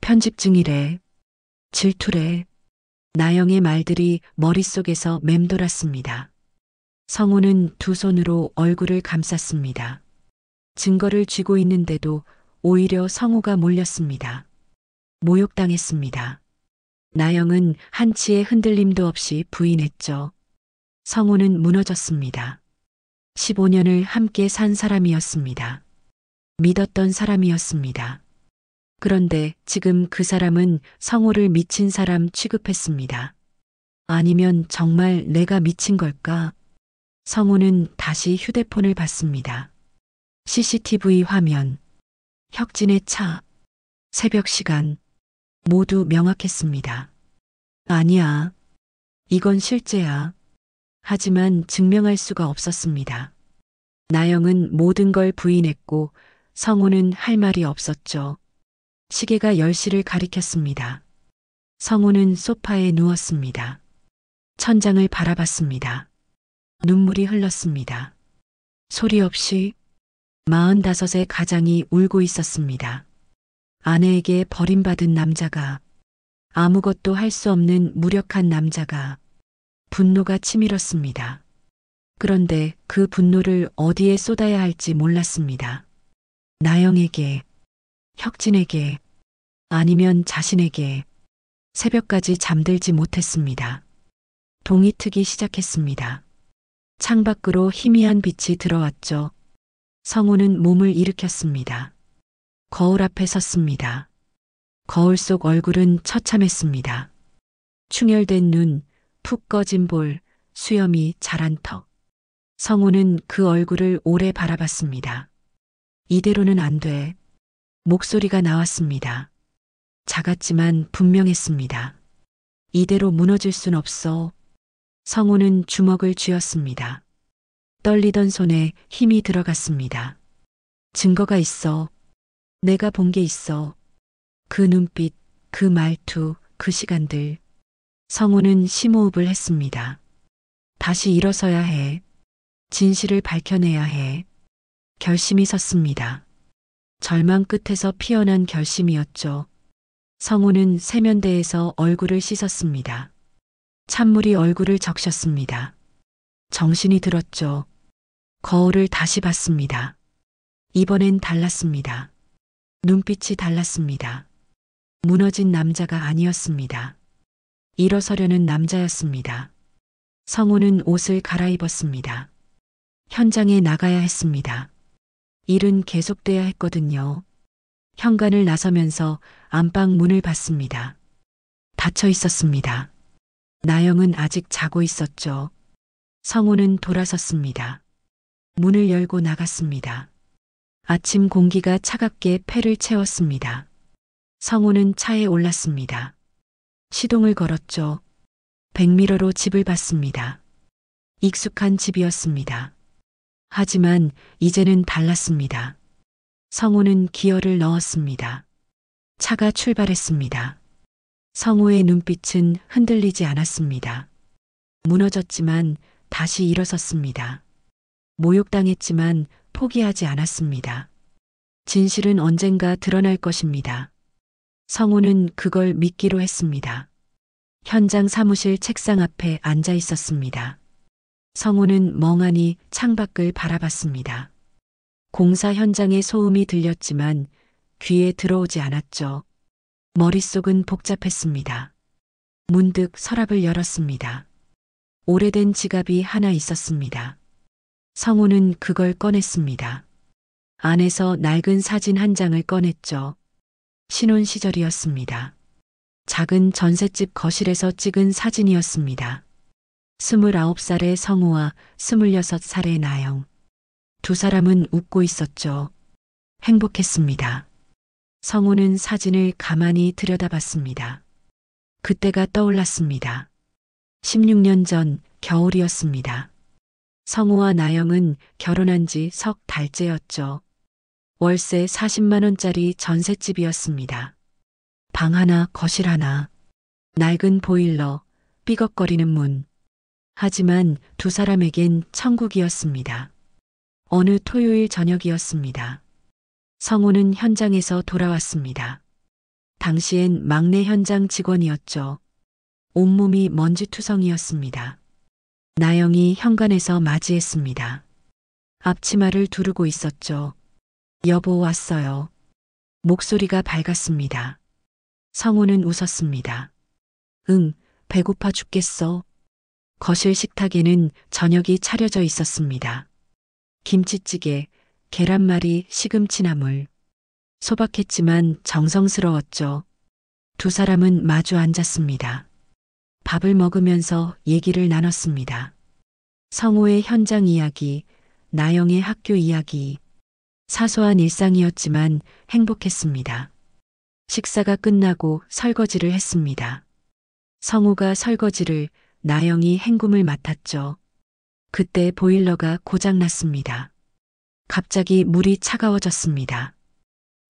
편집증이래. 질투래. 나영의 말들이 머릿속에서 맴돌았습니다. 성우는 두 손으로 얼굴을 감쌌습니다. 증거를 쥐고 있는데도 오히려 성우가 몰렸습니다. 모욕당했습니다. 나영은 한치의 흔들림도 없이 부인했죠. 성우는 무너졌습니다. 15년을 함께 산 사람이었습니다. 믿었던 사람이었습니다. 그런데 지금 그 사람은 성우를 미친 사람 취급했습니다. 아니면 정말 내가 미친 걸까? 성우는 다시 휴대폰을 봤습니다. CCTV 화면, 혁진의 차, 새벽 시간, 모두 명확했습니다. 아니야. 이건 실제야. 하지만 증명할 수가 없었습니다. 나영은 모든 걸 부인했고 성우는 할 말이 없었죠. 시계가 10시를 가리켰습니다. 성우는 소파에 누웠습니다. 천장을 바라봤습니다. 눈물이 흘렀습니다. 소리 없이 45의 가장이 울고 있었습니다. 아내에게 버림받은 남자가, 아무것도 할 수 없는 무력한 남자가. 분노가 치밀었습니다. 그런데 그 분노를 어디에 쏟아야 할지 몰랐습니다. 나영에게, 혁진에게, 아니면 자신에게 새벽까지 잠들지 못했습니다. 동이 트기 시작했습니다. 창밖으로 희미한 빛이 들어왔죠. 성우는 몸을 일으켰습니다. 거울 앞에 섰습니다. 거울 속 얼굴은 처참했습니다. 충혈된 눈, 푹 꺼진 볼, 수염이 자란 턱. 성우는 그 얼굴을 오래 바라봤습니다. 이대로는 안 돼. 목소리가 나왔습니다. 작았지만 분명했습니다. 이대로 무너질 순 없어. 성우는 주먹을 쥐었습니다. 떨리던 손에 힘이 들어갔습니다. 증거가 있어. 내가 본 게 있어. 그 눈빛, 그 말투, 그 시간들. 성우는 심호흡을 했습니다. 다시 일어서야 해. 진실을 밝혀내야 해. 결심이 섰습니다. 절망 끝에서 피어난 결심이었죠. 성우는 세면대에서 얼굴을 씻었습니다. 찬물이 얼굴을 적셨습니다. 정신이 들었죠. 거울을 다시 봤습니다. 이번엔 달랐습니다. 눈빛이 달랐습니다. 무너진 남자가 아니었습니다. 일어서려는 남자였습니다. 성우는 옷을 갈아입었습니다. 현장에 나가야 했습니다. 일은 계속돼야 했거든요. 현관을 나서면서 안방 문을 봤습니다. 닫혀 있었습니다. 나영은 아직 자고 있었죠. 성우는 돌아섰습니다. 문을 열고 나갔습니다. 아침 공기가 차갑게 폐를 채웠습니다. 성우는 차에 올랐습니다. 시동을 걸었죠. 백미러로 집을 봤습니다. 익숙한 집이었습니다. 하지만 이제는 달랐습니다. 성우는 기어를 넣었습니다. 차가 출발했습니다. 성우의 눈빛은 흔들리지 않았습니다. 무너졌지만 다시 일어섰습니다. 모욕당했지만 포기하지 않았습니다. 진실은 언젠가 드러날 것입니다. 성우는 그걸 믿기로 했습니다. 현장 사무실 책상 앞에 앉아 있었습니다. 성우는 멍하니 창밖을 바라봤습니다. 공사 현장의 소음이 들렸지만 귀에 들어오지 않았죠. 머릿속은 복잡했습니다. 문득 서랍을 열었습니다. 오래된 지갑이 하나 있었습니다. 성우는 그걸 꺼냈습니다. 안에서 낡은 사진 한 장을 꺼냈죠. 신혼 시절이었습니다. 작은 전셋집 거실에서 찍은 사진이었습니다. 29살의 성우와 26살의 나영. 두 사람은 웃고 있었죠. 행복했습니다. 성우는 사진을 가만히 들여다봤습니다. 그때가 떠올랐습니다. 16년 전 겨울이었습니다. 성우와 나영은 결혼한 지 석 달째였죠. 월세 40만 원짜리 전셋집이었습니다. 방 하나, 거실 하나, 낡은 보일러, 삐걱거리는 문. 하지만 두 사람에겐 천국이었습니다. 어느 토요일 저녁이었습니다. 성우는 현장에서 돌아왔습니다. 당시엔 막내 현장 직원이었죠. 온몸이 먼지투성이었습니다. 나영이 현관에서 맞이했습니다. 앞치마를 두르고 있었죠. 여보 왔어요. 목소리가 밝았습니다. 성우는 웃었습니다. 응, 배고파 죽겠어. 거실 식탁에는 저녁이 차려져 있었습니다. 김치찌개, 계란말이, 시금치나물. 소박했지만 정성스러웠죠. 두 사람은 마주 앉았습니다. 밥을 먹으면서 얘기를 나눴습니다. 성우의 현장 이야기, 나영의 학교 이야기. 사소한 일상이었지만 행복했습니다. 식사가 끝나고 설거지를 했습니다. 성우가 설거지를, 나영이 헹굼을 맡았죠. 그때 보일러가 고장났습니다. 갑자기 물이 차가워졌습니다.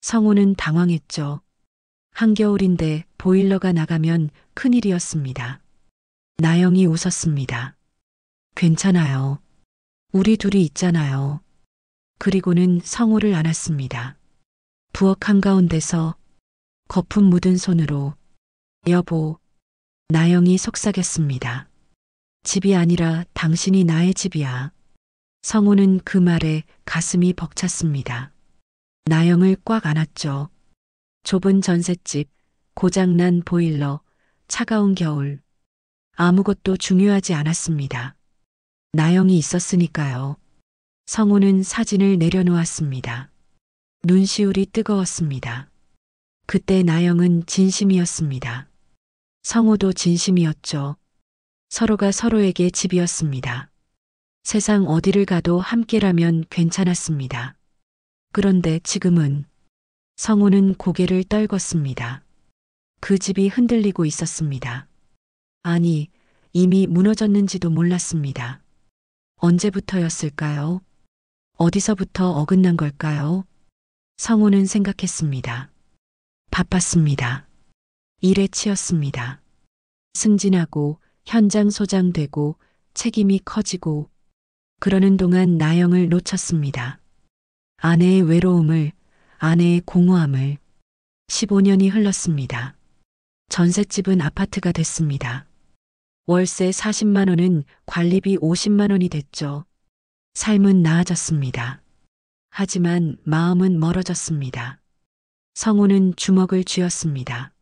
성우는 당황했죠. 한겨울인데 보일러가 나가면 큰일이었습니다. 나영이 웃었습니다. 괜찮아요. 우리 둘이 있잖아요. 그리고는 성우를 안았습니다. 부엌 한가운데서 거품 묻은 손으로 여보, 나영이 속삭였습니다. 집이 아니라 당신이 나의 집이야. 성우는 그 말에 가슴이 벅찼습니다. 나영을 꽉 안았죠. 좁은 전셋집, 고장난 보일러, 차가운 겨울. 아무것도 중요하지 않았습니다. 나영이 있었으니까요. 성우는 사진을 내려놓았습니다. 눈시울이 뜨거웠습니다. 그때 나영은 진심이었습니다. 성우도 진심이었죠. 서로가 서로에게 집이었습니다. 세상 어디를 가도 함께라면 괜찮았습니다. 그런데 지금은 성우는 고개를 떨궜습니다. 그 집이 흔들리고 있었습니다. 아니, 이미 무너졌는지도 몰랐습니다. 언제부터였을까요? 어디서부터 어긋난 걸까요? 성우는 생각했습니다. 바빴습니다. 일에 치였습니다. 승진하고 현장 소장되고 책임이 커지고 그러는 동안 나영을 놓쳤습니다. 아내의 외로움을, 아내의 공허함을. 15년이 흘렀습니다. 전셋집은 아파트가 됐습니다. 월세 40만 원은 관리비 50만 원이 됐죠. 삶은 나아졌습니다. 하지만 마음은 멀어졌습니다. 성우는 주먹을 쥐었습니다.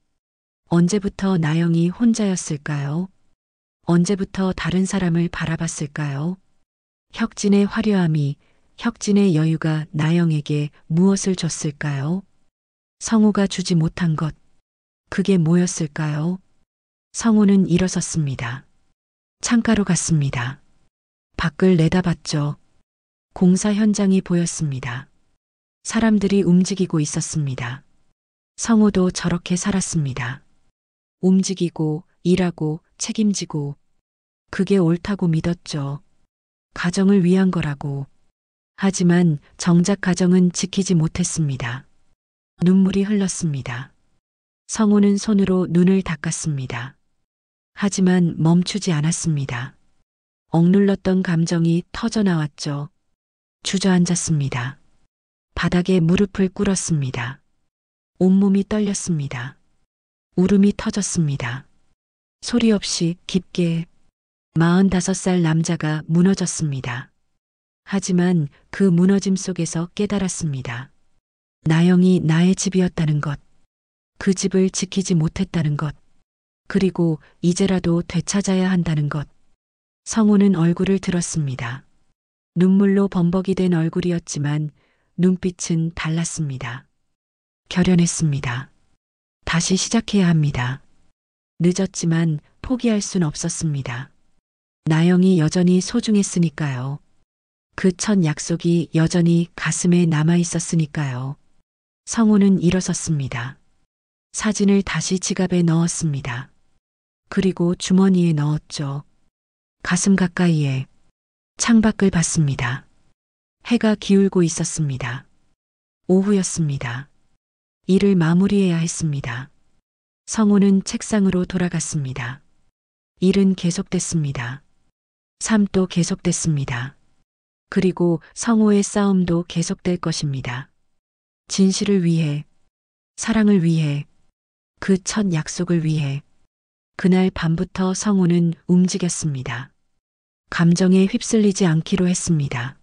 언제부터 나영이 혼자였을까요? 언제부터 다른 사람을 바라봤을까요? 혁진의 화려함이, 혁진의 여유가 나영에게 무엇을 줬을까요? 성우가 주지 못한 것, 그게 뭐였을까요? 성우는 일어섰습니다. 창가로 갔습니다. 밖을 내다봤죠. 공사 현장이 보였습니다. 사람들이 움직이고 있었습니다. 성우도 저렇게 살았습니다. 움직이고, 일하고, 책임지고. 그게 옳다고 믿었죠. 가정을 위한 거라고. 하지만 정작 가정은 지키지 못했습니다. 눈물이 흘렀습니다. 성우는 손으로 눈을 닦았습니다. 하지만 멈추지 않았습니다. 억눌렀던 감정이 터져나왔죠. 주저앉았습니다. 바닥에 무릎을 꿇었습니다. 온몸이 떨렸습니다. 울음이 터졌습니다. 소리 없이 깊게 45살 남자가 무너졌습니다. 하지만 그 무너짐 속에서 깨달았습니다. 나영이 나의 집이었다는 것, 그 집을 지키지 못했다는 것, 그리고 이제라도 되찾아야 한다는 것. 성우는 얼굴을 들었습니다. 눈물로 범벅이 된 얼굴이었지만 눈빛은 달랐습니다. 결연했습니다. 다시 시작해야 합니다. 늦었지만 포기할 순 없었습니다. 나영이 여전히 소중했으니까요. 그 첫 약속이 여전히 가슴에 남아 있었으니까요. 성우는 일어섰습니다. 사진을 다시 지갑에 넣었습니다. 그리고 주머니에 넣었죠. 가슴 가까이에 창밖을 봤습니다. 해가 기울고 있었습니다. 오후였습니다. 일을 마무리해야 했습니다. 성우는 책상으로 돌아갔습니다. 일은 계속됐습니다. 삶도 계속됐습니다. 그리고 성우의 싸움도 계속될 것입니다. 진실을 위해, 사랑을 위해, 그 첫 약속을 위해. 그날 밤부터 성우는 움직였습니다. 감정에 휩쓸리지 않기로 했습니다.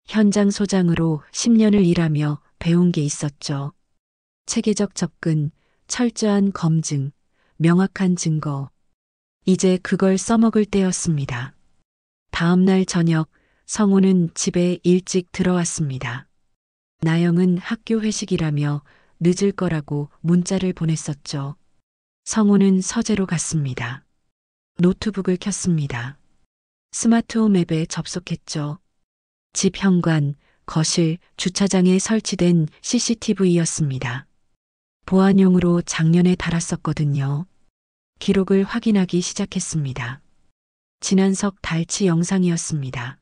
현장 소장으로 10년을 일하며 배운 게 있었죠. 체계적 접근, 철저한 검증, 명확한 증거. 이제 그걸 써먹을 때였습니다. 다음 날 저녁 성우는 집에 일찍 들어왔습니다. 나영은 학교 회식이라며 늦을 거라고 문자를 보냈었죠. 성우는 서재로 갔습니다. 노트북을 켰습니다. 스마트홈 앱에 접속했죠. 집 현관, 거실, 주차장에 설치된 CCTV였습니다. 보안용으로 작년에 달았었거든요. 기록을 확인하기 시작했습니다. 진한석 달치 영상이었습니다.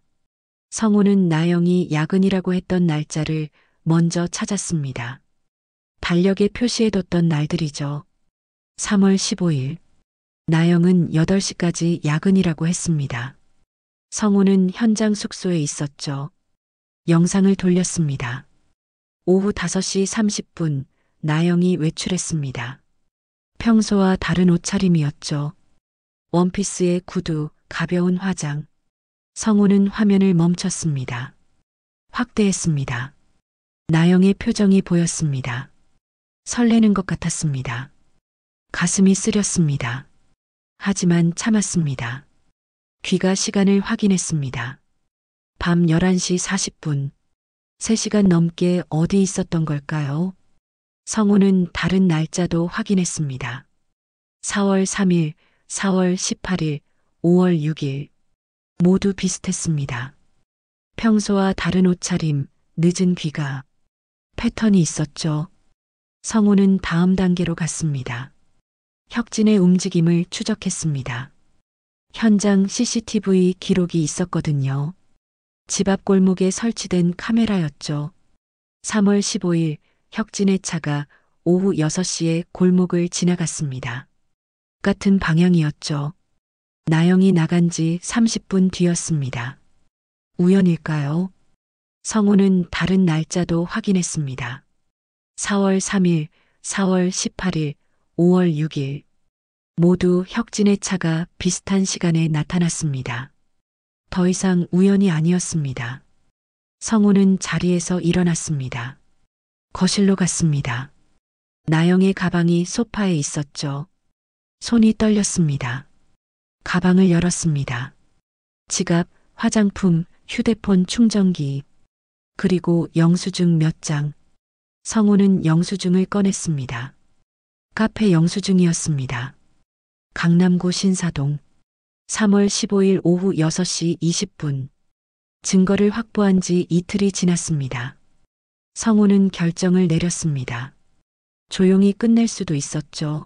성우는 나영이 야근이라고 했던 날짜를 먼저 찾았습니다. 달력에 표시해뒀던 날들이죠. 3월 15일. 나영은 8시까지 야근이라고 했습니다. 성우는 현장 숙소에 있었죠. 영상을 돌렸습니다. 오후 5시 30분 나영이 외출했습니다. 평소와 다른 옷차림이었죠. 원피스에 구두, 가벼운 화장. 성우는 화면을 멈췄습니다. 확대했습니다. 나영의 표정이 보였습니다. 설레는 것 같았습니다. 가슴이 쓰렸습니다. 하지만 참았습니다. 귀가 시간을 확인했습니다. 밤 11시 40분. 3시간 넘게 어디 있었던 걸까요? 성우는 다른 날짜도 확인했습니다. 4월 3일, 4월 18일, 5월 6일. 모두 비슷했습니다. 평소와 다른 옷차림, 늦은 귀가. 패턴이 있었죠. 성우는 다음 단계로 갔습니다. 혁진의 움직임을 추적했습니다. 현장 CCTV 기록이 있었거든요. 집 앞 골목에 설치된 카메라였죠. 3월 15일 혁진의 차가 오후 6시에 골목을 지나갔습니다. 같은 방향이었죠. 나영이 나간 지 30분 뒤였습니다. 우연일까요? 성우는 다른 날짜도 확인했습니다. 4월 3일, 4월 18일, 5월 6일. 모두 혁진의 차가 비슷한 시간에 나타났습니다. 더 이상 우연이 아니었습니다. 성우는 자리에서 일어났습니다. 거실로 갔습니다. 나영의 가방이 소파에 있었죠. 손이 떨렸습니다. 가방을 열었습니다. 지갑, 화장품, 휴대폰 충전기, 그리고 영수증 몇 장. 성우는 영수증을 꺼냈습니다. 카페 영수증이었습니다. 강남구 신사동. 3월 15일 오후 6시 20분. 증거를 확보한 지 이틀이 지났습니다. 성우는 결정을 내렸습니다. 조용히 끝낼 수도 있었죠.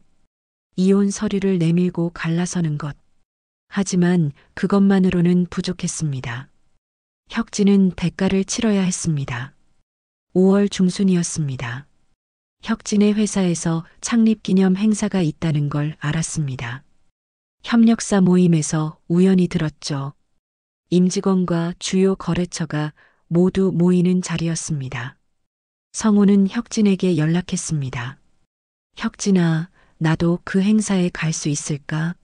이혼 서류를 내밀고 갈라서는 것. 하지만 그것만으로는 부족했습니다. 혁진은 대가를 치러야 했습니다. 5월 중순이었습니다. 혁진의 회사에서 창립기념 행사가 있다는 걸 알았습니다. 협력사 모임에서 우연히 들었죠. 임직원과 주요 거래처가 모두 모이는 자리였습니다. 성우는 혁진에게 연락했습니다. 혁진아, 나도 그 행사에 갈 수 있을까?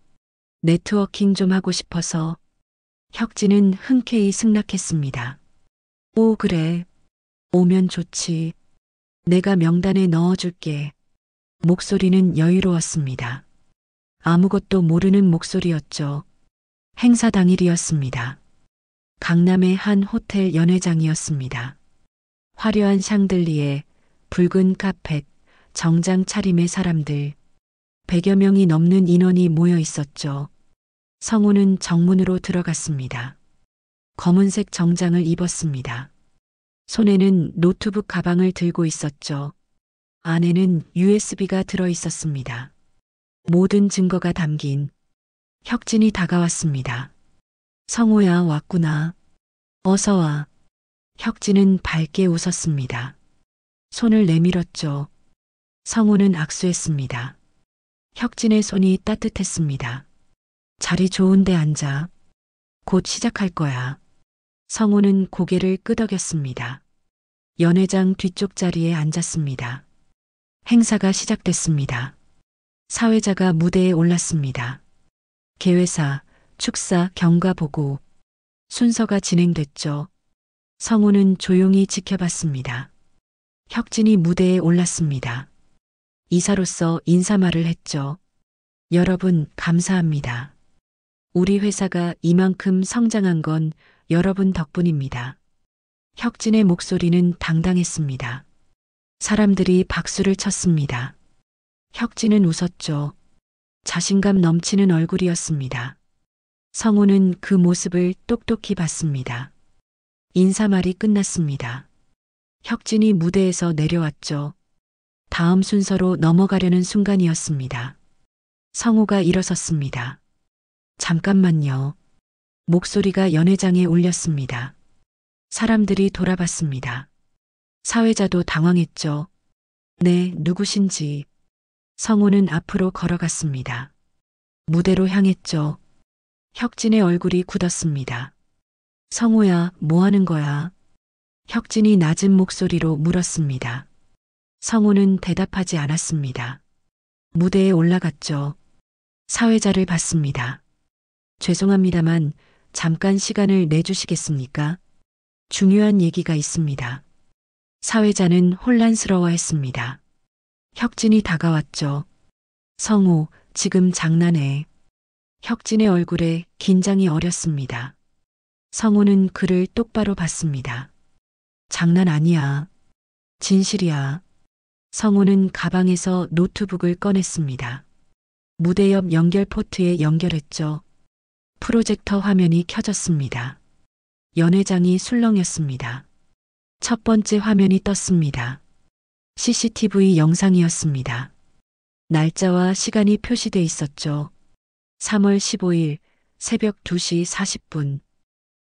네트워킹 좀 하고 싶어서. 혁진은 흔쾌히 승낙했습니다. 오, 그래. 오면 좋지. 내가 명단에 넣어줄게. 목소리는 여유로웠습니다. 아무것도 모르는 목소리였죠. 행사 당일이었습니다. 강남의 한 호텔 연회장이었습니다. 화려한 샹들리에, 붉은 카펫, 정장 차림의 사람들. 100여 명이 넘는 인원이 모여 있었죠. 성우는 정문으로 들어갔습니다. 검은색 정장을 입었습니다. 손에는 노트북 가방을 들고 있었죠. 안에는 USB가 들어 있었습니다. 모든 증거가 담긴. 혁진이 다가왔습니다. 성우야, 왔구나. 어서 와. 혁진은 밝게 웃었습니다. 손을 내밀었죠. 성우는 악수했습니다. 혁진의 손이 따뜻했습니다. 자리 좋은데 앉아. 곧 시작할 거야. 성우는 고개를 끄덕였습니다. 연회장 뒤쪽 자리에 앉았습니다. 행사가 시작됐습니다. 사회자가 무대에 올랐습니다. 개회사, 축사, 경과보고. 순서가 진행됐죠. 성우는 조용히 지켜봤습니다. 혁진이 무대에 올랐습니다. 이사로서 인사말을 했죠. 여러분, 감사합니다. 우리 회사가 이만큼 성장한 건 여러분 덕분입니다. 혁진의 목소리는 당당했습니다. 사람들이 박수를 쳤습니다. 혁진은 웃었죠. 자신감 넘치는 얼굴이었습니다. 성우는 그 모습을 똑똑히 봤습니다. 인사말이 끝났습니다. 혁진이 무대에서 내려왔죠. 다음 순서로 넘어가려는 순간이었습니다. 성우가 일어섰습니다. 잠깐만요. 목소리가 연회장에 울렸습니다. 사람들이 돌아봤습니다. 사회자도 당황했죠. 네, 누구신지. 성우는 앞으로 걸어갔습니다. 무대로 향했죠. 혁진의 얼굴이 굳었습니다. 성우야, 뭐 하는 거야? 혁진이 낮은 목소리로 물었습니다. 성우는 대답하지 않았습니다. 무대에 올라갔죠. 사회자를 봤습니다. 죄송합니다만 잠깐 시간을 내주시겠습니까? 중요한 얘기가 있습니다. 사회자는 혼란스러워했습니다. 혁진이 다가왔죠. 성우, 지금 장난해. 혁진의 얼굴에 긴장이 어렸습니다. 성우는 그를 똑바로 봤습니다. 장난 아니야. 진실이야. 성우는 가방에서 노트북을 꺼냈습니다. 무대 옆 연결 포트에 연결했죠. 프로젝터 화면이 켜졌습니다. 연회장이 술렁였습니다. 첫 번째 화면이 떴습니다. CCTV 영상이었습니다. 날짜와 시간이 표시돼 있었죠. 3월 15일 새벽 2시 40분.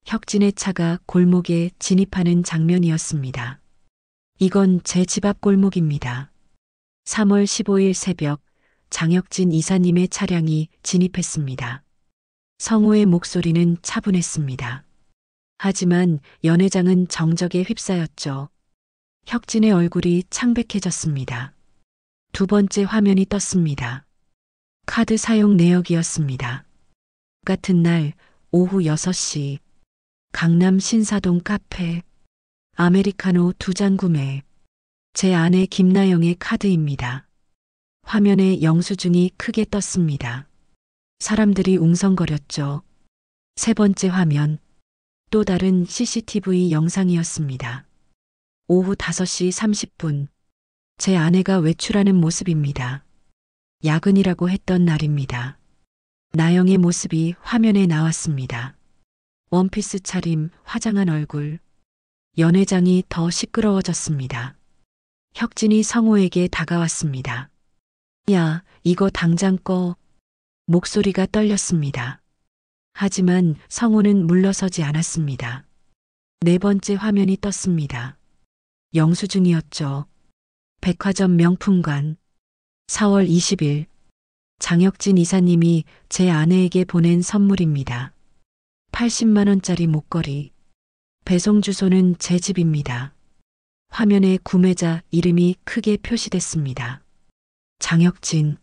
혁진의 차가 골목에 진입하는 장면이었습니다. 이건 제 집 앞 골목입니다. 3월 15일 새벽 장혁진 이사님의 차량이 진입했습니다. 성우의 목소리는 차분했습니다. 하지만 연회장은 정적에 휩싸였죠. 혁진의 얼굴이 창백해졌습니다. 두 번째 화면이 떴습니다. 카드 사용 내역이었습니다. 같은 날 오후 6시 강남 신사동 카페 아메리카노 2잔 구매. 제 아내 김나영의 카드입니다. 화면에 영수증이 크게 떴습니다. 사람들이 웅성거렸죠. 세 번째 화면. 또 다른 CCTV 영상이었습니다. 오후 5시 30분. 제 아내가 외출하는 모습입니다. 야근이라고 했던 날입니다. 나영의 모습이 화면에 나왔습니다. 원피스 차림, 화장한 얼굴. 연회장이 더 시끄러워졌습니다. 혁진이 성우에게 다가왔습니다. 야, 이거 당장 꺼. 목소리가 떨렸습니다. 하지만 성우는 물러서지 않았습니다. 네 번째 화면이 떴습니다. 영수증이었죠. 백화점 명품관. 4월 20일. 장혁진 이사님이 제 아내에게 보낸 선물입니다. 80만 원짜리 목걸이. 배송 주소는 제 집입니다. 화면에 구매자 이름이 크게 표시됐습니다. 장혁진.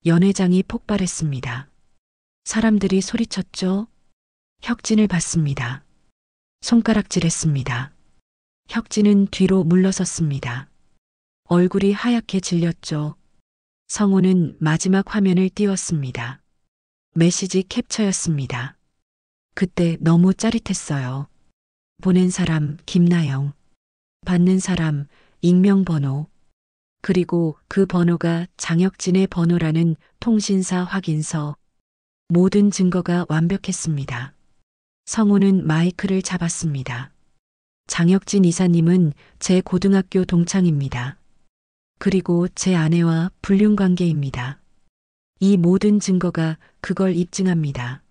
연회장이 폭발했습니다. 사람들이 소리쳤죠. 혁진을 봤습니다. 손가락질했습니다. 혁진은 뒤로 물러섰습니다. 얼굴이 하얗게 질렸죠. 성우는 마지막 화면을 띄웠습니다. 메시지 캡처였습니다. 그때 너무 짜릿했어요. 보낸 사람 김나영, 받는 사람 익명번호, 그리고 그 번호가 장혁진의 번호라는 통신사 확인서. 모든 증거가 완벽했습니다. 성우는 마이크를 잡았습니다. 장혁진 이사님은 제 고등학교 동창입니다. 그리고 제 아내와 불륜 관계입니다. 이 모든 증거가 그걸 입증합니다.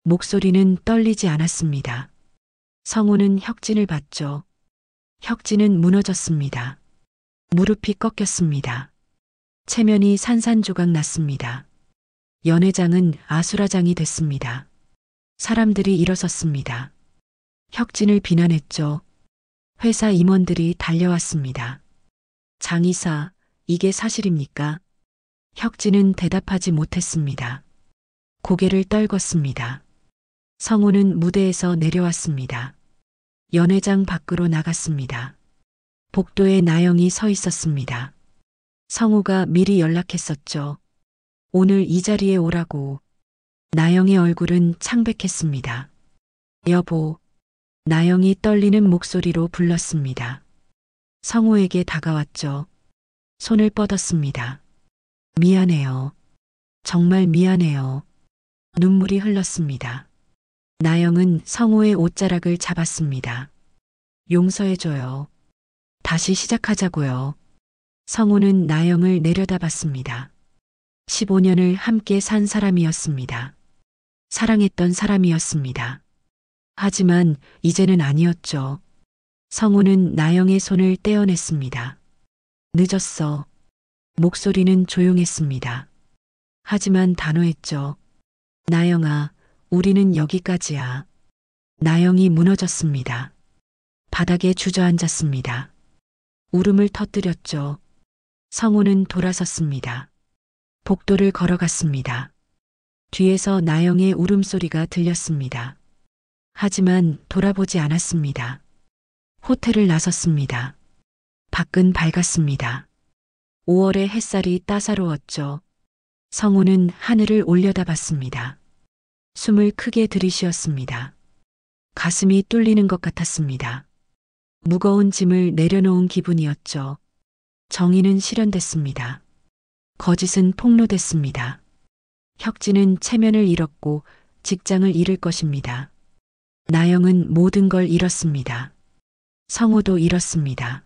목소리는 떨리지 않았습니다. 성우는 혁진을 봤죠. 혁진은 무너졌습니다. 무릎이 꺾였습니다. 체면이 산산조각 났습니다. 연회장은 아수라장이 됐습니다. 사람들이 일어섰습니다. 혁진을 비난했죠. 회사 임원들이 달려왔습니다. 장 이사, 이게 사실입니까? 혁진은 대답하지 못했습니다. 고개를 떨궜습니다. 성우는 무대에서 내려왔습니다. 연회장 밖으로 나갔습니다. 복도에 나영이 서 있었습니다. 성우가 미리 연락했었죠. 오늘 이 자리에 오라고. 나영의 얼굴은 창백했습니다. 여보. 나영이 떨리는 목소리로 불렀습니다. 성우에게 다가왔죠. 손을 뻗었습니다. 미안해요. 정말 미안해요. 눈물이 흘렀습니다. 나영은 성우의 옷자락을 잡았습니다. 용서해줘요. 다시 시작하자고요. 성우는 나영을 내려다봤습니다. 15년을 함께 산 사람이었습니다. 사랑했던 사람이었습니다. 하지만 이제는 아니었죠. 성우는 나영의 손을 떼어냈습니다. 늦었어. 목소리는 조용했습니다. 하지만 단호했죠. 나영아, 우리는 여기까지야. 나영이 무너졌습니다. 바닥에 주저앉았습니다. 울음을 터뜨렸죠. 성우는 돌아섰습니다. 복도를 걸어갔습니다. 뒤에서 나영의 울음소리가 들렸습니다. 하지만 돌아보지 않았습니다. 호텔을 나섰습니다. 밖은 밝았습니다. 5월의 햇살이 따사로웠죠. 성우는 하늘을 올려다봤습니다. 숨을 크게 들이쉬었습니다. 가슴이 뚫리는 것 같았습니다. 무거운 짐을 내려놓은 기분이었죠. 정의는 실현됐습니다. 거짓은 폭로됐습니다. 혁진은 체면을 잃었고 직장을 잃을 것입니다. 나영은 모든 걸 잃었습니다. 성우도 잃었습니다.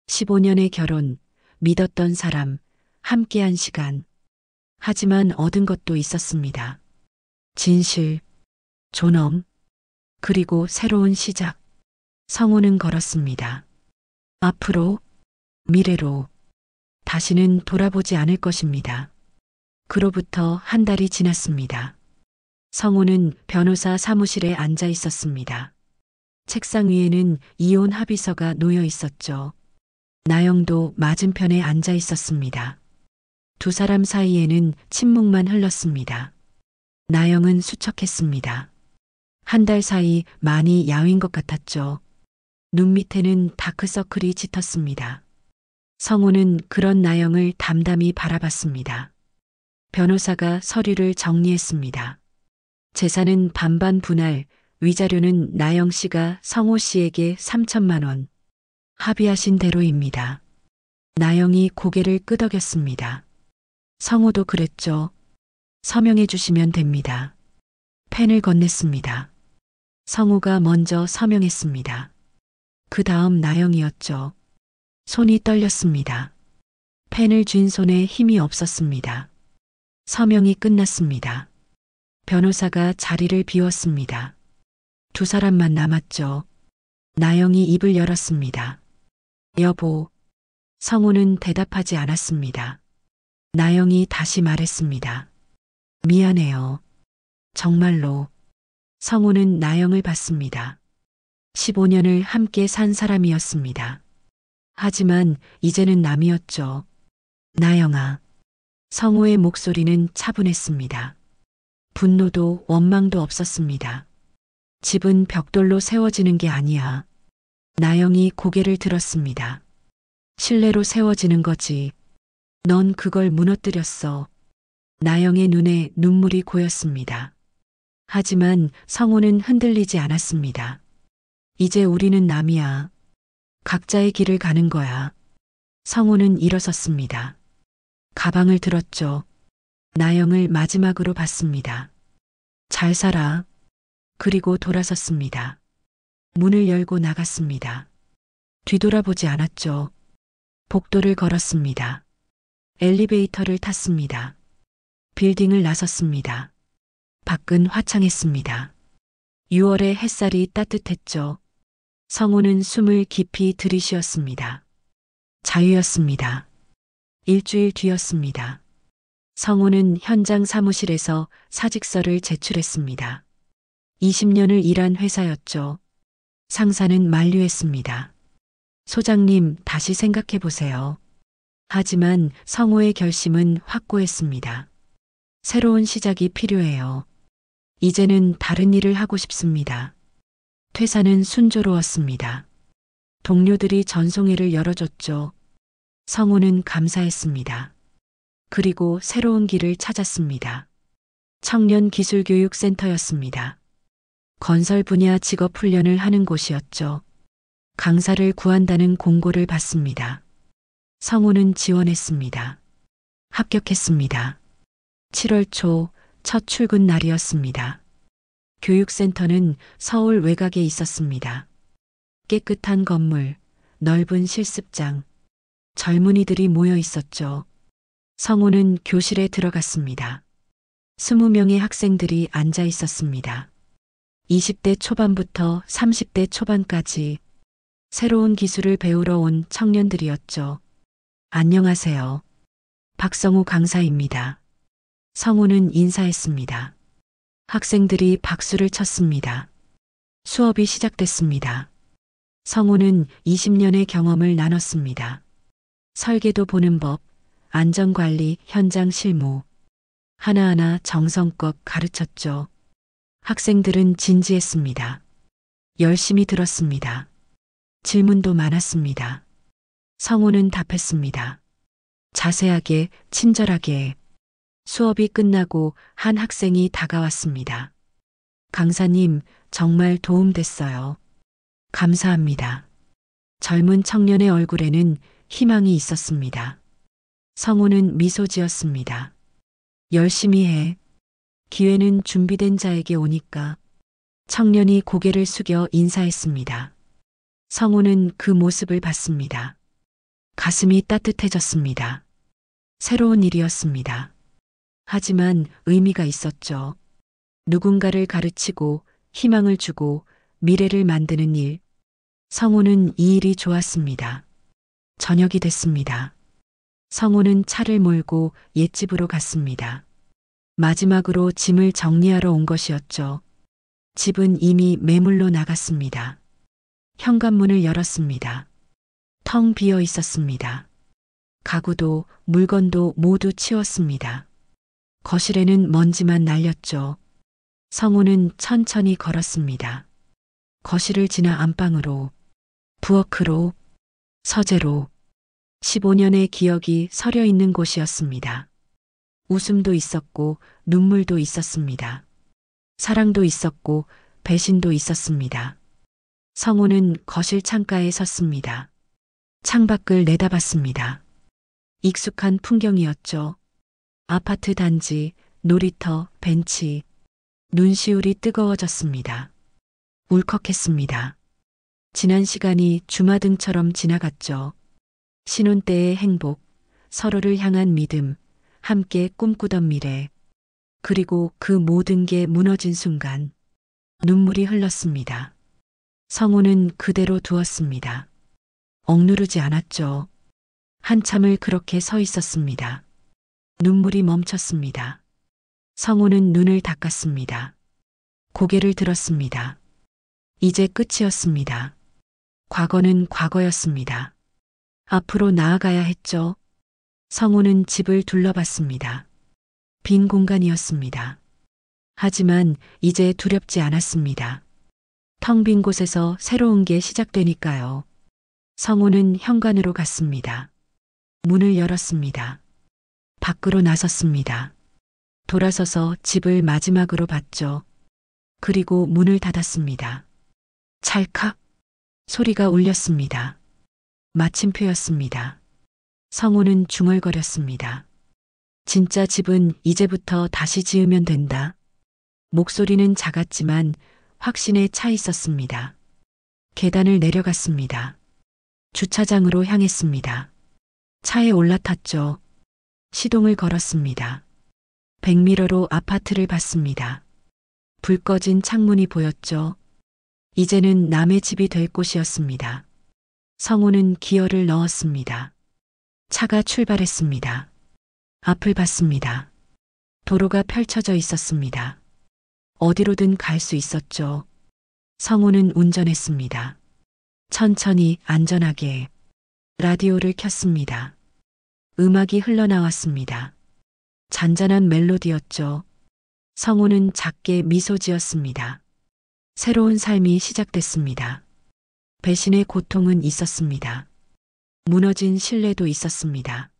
15년의 결혼, 믿었던 사람, 함께한 시간. 하지만 얻은 것도 있었습니다. 진실, 존엄, 그리고 새로운 시작. 성우는 걸었습니다. 앞으로, 미래로, 다시는 돌아보지 않을 것입니다. 그로부터 한 달이 지났습니다. 성우는 변호사 사무실에 앉아 있었습니다. 책상 위에는 이혼 합의서가 놓여 있었죠. 나영도 맞은편에 앉아 있었습니다. 두 사람 사이에는 침묵만 흘렀습니다. 나영은 수척했습니다. 한 달 사이 많이 야윈 것 같았죠. 눈 밑에는 다크서클이 짙었습니다. 성우는 그런 나영을 담담히 바라봤습니다. 변호사가 서류를 정리했습니다. 재산은 반반 분할, 위자료는 나영 씨가 성우 씨에게 3천만 원. 합의하신 대로입니다. 나영이 고개를 끄덕였습니다. 성우도 그랬죠. 서명해 주시면 됩니다. 펜을 건넸습니다. 성우가 먼저 서명했습니다. 그 다음 나영이었죠. 손이 떨렸습니다. 펜을 쥔 손에 힘이 없었습니다. 서명이 끝났습니다. 변호사가 자리를 비웠습니다. 두 사람만 남았죠. 나영이 입을 열었습니다. 여보. 성우는 대답하지 않았습니다. 나영이 다시 말했습니다. 미안해요. 정말로. 성우는 나영을 봤습니다. 15년을 함께 산 사람이었습니다. 하지만 이제는 남이었죠. 나영아. 성우의 목소리는 차분했습니다. 분노도 원망도 없었습니다. 집은 벽돌로 세워지는 게 아니야. 나영이 고개를 들었습니다. 신뢰로 세워지는 거지. 넌 그걸 무너뜨렸어. 나영의 눈에 눈물이 고였습니다. 하지만 성우는 흔들리지 않았습니다. 이제 우리는 남이야. 각자의 길을 가는 거야. 성우는 일어섰습니다. 가방을 들었죠. 나영을 마지막으로 봤습니다. 잘 살아. 그리고 돌아섰습니다. 문을 열고 나갔습니다. 뒤돌아보지 않았죠. 복도를 걸었습니다. 엘리베이터를 탔습니다. 빌딩을 나섰습니다. 밖은 화창했습니다. 6월의 햇살이 따뜻했죠. 성우는 숨을 깊이 들이쉬었습니다. 자유였습니다. 일주일 뒤였습니다. 성우는 현장 사무실에서 사직서를 제출했습니다. 20년을 일한 회사였죠. 상사는 만류했습니다. 소장님, 다시 생각해 보세요. 하지만 성우의 결심은 확고했습니다. 새로운 시작이 필요해요. 이제는 다른 일을 하고 싶습니다. 퇴사는 순조로웠습니다. 동료들이 전송회를 열어줬죠. 성우는 감사했습니다. 그리고 새로운 길을 찾았습니다. 청년기술교육센터였습니다. 건설 분야 직업 훈련을 하는 곳이었죠. 강사를 구한다는 공고를 받습니다. 성우는 지원했습니다. 합격했습니다. 7월 초 첫 출근 날이었습니다. 교육센터는 서울 외곽에 있었습니다. 깨끗한 건물, 넓은 실습장, 젊은이들이 모여 있었죠. 성우는 교실에 들어갔습니다. 20명의 학생들이 앉아 있었습니다. 20대 초반부터 30대 초반까지 새로운 기술을 배우러 온 청년들이었죠. 안녕하세요. 박성우 강사입니다. 성우는 인사했습니다. 학생들이 박수를 쳤습니다. 수업이 시작됐습니다. 성우는 20년의 경험을 나눴습니다. 설계도 보는 법, 안전관리, 현장 실무. 하나하나 정성껏 가르쳤죠. 학생들은 진지했습니다. 열심히 들었습니다. 질문도 많았습니다. 성우는 답했습니다. 자세하게, 친절하게. 수업이 끝나고 한 학생이 다가왔습니다. 강사님, 정말 도움됐어요. 감사합니다. 젊은 청년의 얼굴에는 희망이 있었습니다. 성우는 미소 지었습니다. 열심히 해. 기회는 준비된 자에게 오니까. 청년이 고개를 숙여 인사했습니다. 성우는 그 모습을 봤습니다. 가슴이 따뜻해졌습니다. 새로운 일이었습니다. 하지만 의미가 있었죠. 누군가를 가르치고 희망을 주고 미래를 만드는 일. 성우는 이 일이 좋았습니다. 저녁이 됐습니다. 성우는 차를 몰고 옛집으로 갔습니다. 마지막으로 짐을 정리하러 온 것이었죠. 집은 이미 매물로 나갔습니다. 현관문을 열었습니다. 텅 비어 있었습니다. 가구도 물건도 모두 치웠습니다. 거실에는 먼지만 날렸죠. 성우는 천천히 걸었습니다. 거실을 지나 안방으로, 부엌으로, 서재로. 15년의 기억이 서려 있는 곳이었습니다. 웃음도 있었고 눈물도 있었습니다. 사랑도 있었고 배신도 있었습니다. 성우는 거실 창가에 섰습니다. 창밖을 내다봤습니다. 익숙한 풍경이었죠. 아파트 단지, 놀이터, 벤치. 눈시울이 뜨거워졌습니다. 울컥했습니다. 지난 시간이 주마등처럼 지나갔죠. 신혼 때의 행복, 서로를 향한 믿음, 함께 꿈꾸던 미래. 그리고 그 모든 게 무너진 순간 눈물이 흘렀습니다. 성우는 그대로 두었습니다. 억누르지 않았죠. 한참을 그렇게 서 있었습니다. 눈물이 멈췄습니다. 성우는 눈을 닦았습니다. 고개를 들었습니다. 이제 끝이었습니다. 과거는 과거였습니다. 앞으로 나아가야 했죠. 성우는 집을 둘러봤습니다. 빈 공간이었습니다. 하지만 이제 두렵지 않았습니다. 텅 빈 곳에서 새로운 게 시작되니까요. 성우는 현관으로 갔습니다. 문을 열었습니다. 밖으로 나섰습니다. 돌아서서 집을 마지막으로 봤죠. 그리고 문을 닫았습니다. 찰칵 소리가 울렸습니다. 마침표였습니다. 성우는 중얼거렸습니다. 진짜 집은 이제부터 다시 지으면 된다. 목소리는 작았지만 확신에 차 있었습니다. 계단을 내려갔습니다. 주차장으로 향했습니다. 차에 올라탔죠. 시동을 걸었습니다. 백미러로 아파트를 봤습니다. 불 꺼진 창문이 보였죠. 이제는 남의 집이 될 곳이었습니다. 성우는 기어를 넣었습니다. 차가 출발했습니다. 앞을 봤습니다. 도로가 펼쳐져 있었습니다. 어디로든 갈 수 있었죠. 성우는 운전했습니다. 천천히 안전하게. 라디오를 켰습니다. 음악이 흘러나왔습니다. 잔잔한 멜로디였죠. 성우는 작게 미소 지었습니다. 새로운 삶이 시작됐습니다. 배신의 고통은 있었습니다. 무너진 신뢰도 있었습니다.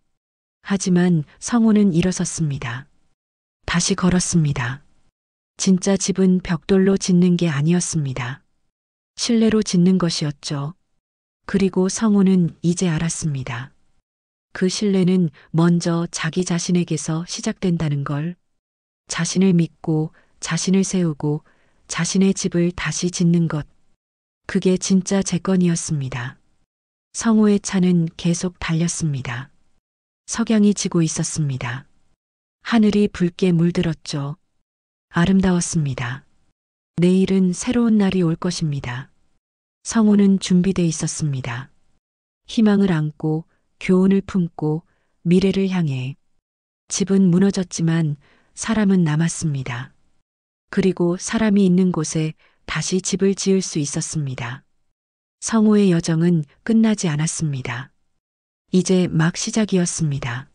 하지만 성우는 일어섰습니다. 다시 걸었습니다. 진짜 집은 벽돌로 짓는 게 아니었습니다. 신뢰로 짓는 것이었죠. 그리고 성우는 이제 알았습니다. 그 신뢰는 먼저 자기 자신에게서 시작된다는 걸. 자신을 믿고 자신을 세우고 자신의 집을 다시 짓는 것. 그게 진짜 재건이었습니다. 성우의 차는 계속 달렸습니다. 석양이 지고 있었습니다. 하늘이 붉게 물들었죠. 아름다웠습니다. 내일은 새로운 날이 올 것입니다. 성우는 준비돼 있었습니다. 희망을 안고 교훈을 품고 미래를 향해. 집은 무너졌지만 사람은 남았습니다. 그리고 사람이 있는 곳에 다시 집을 지을 수 있었습니다. 성우의 여정은 끝나지 않았습니다. 이제 막 시작이었습니다.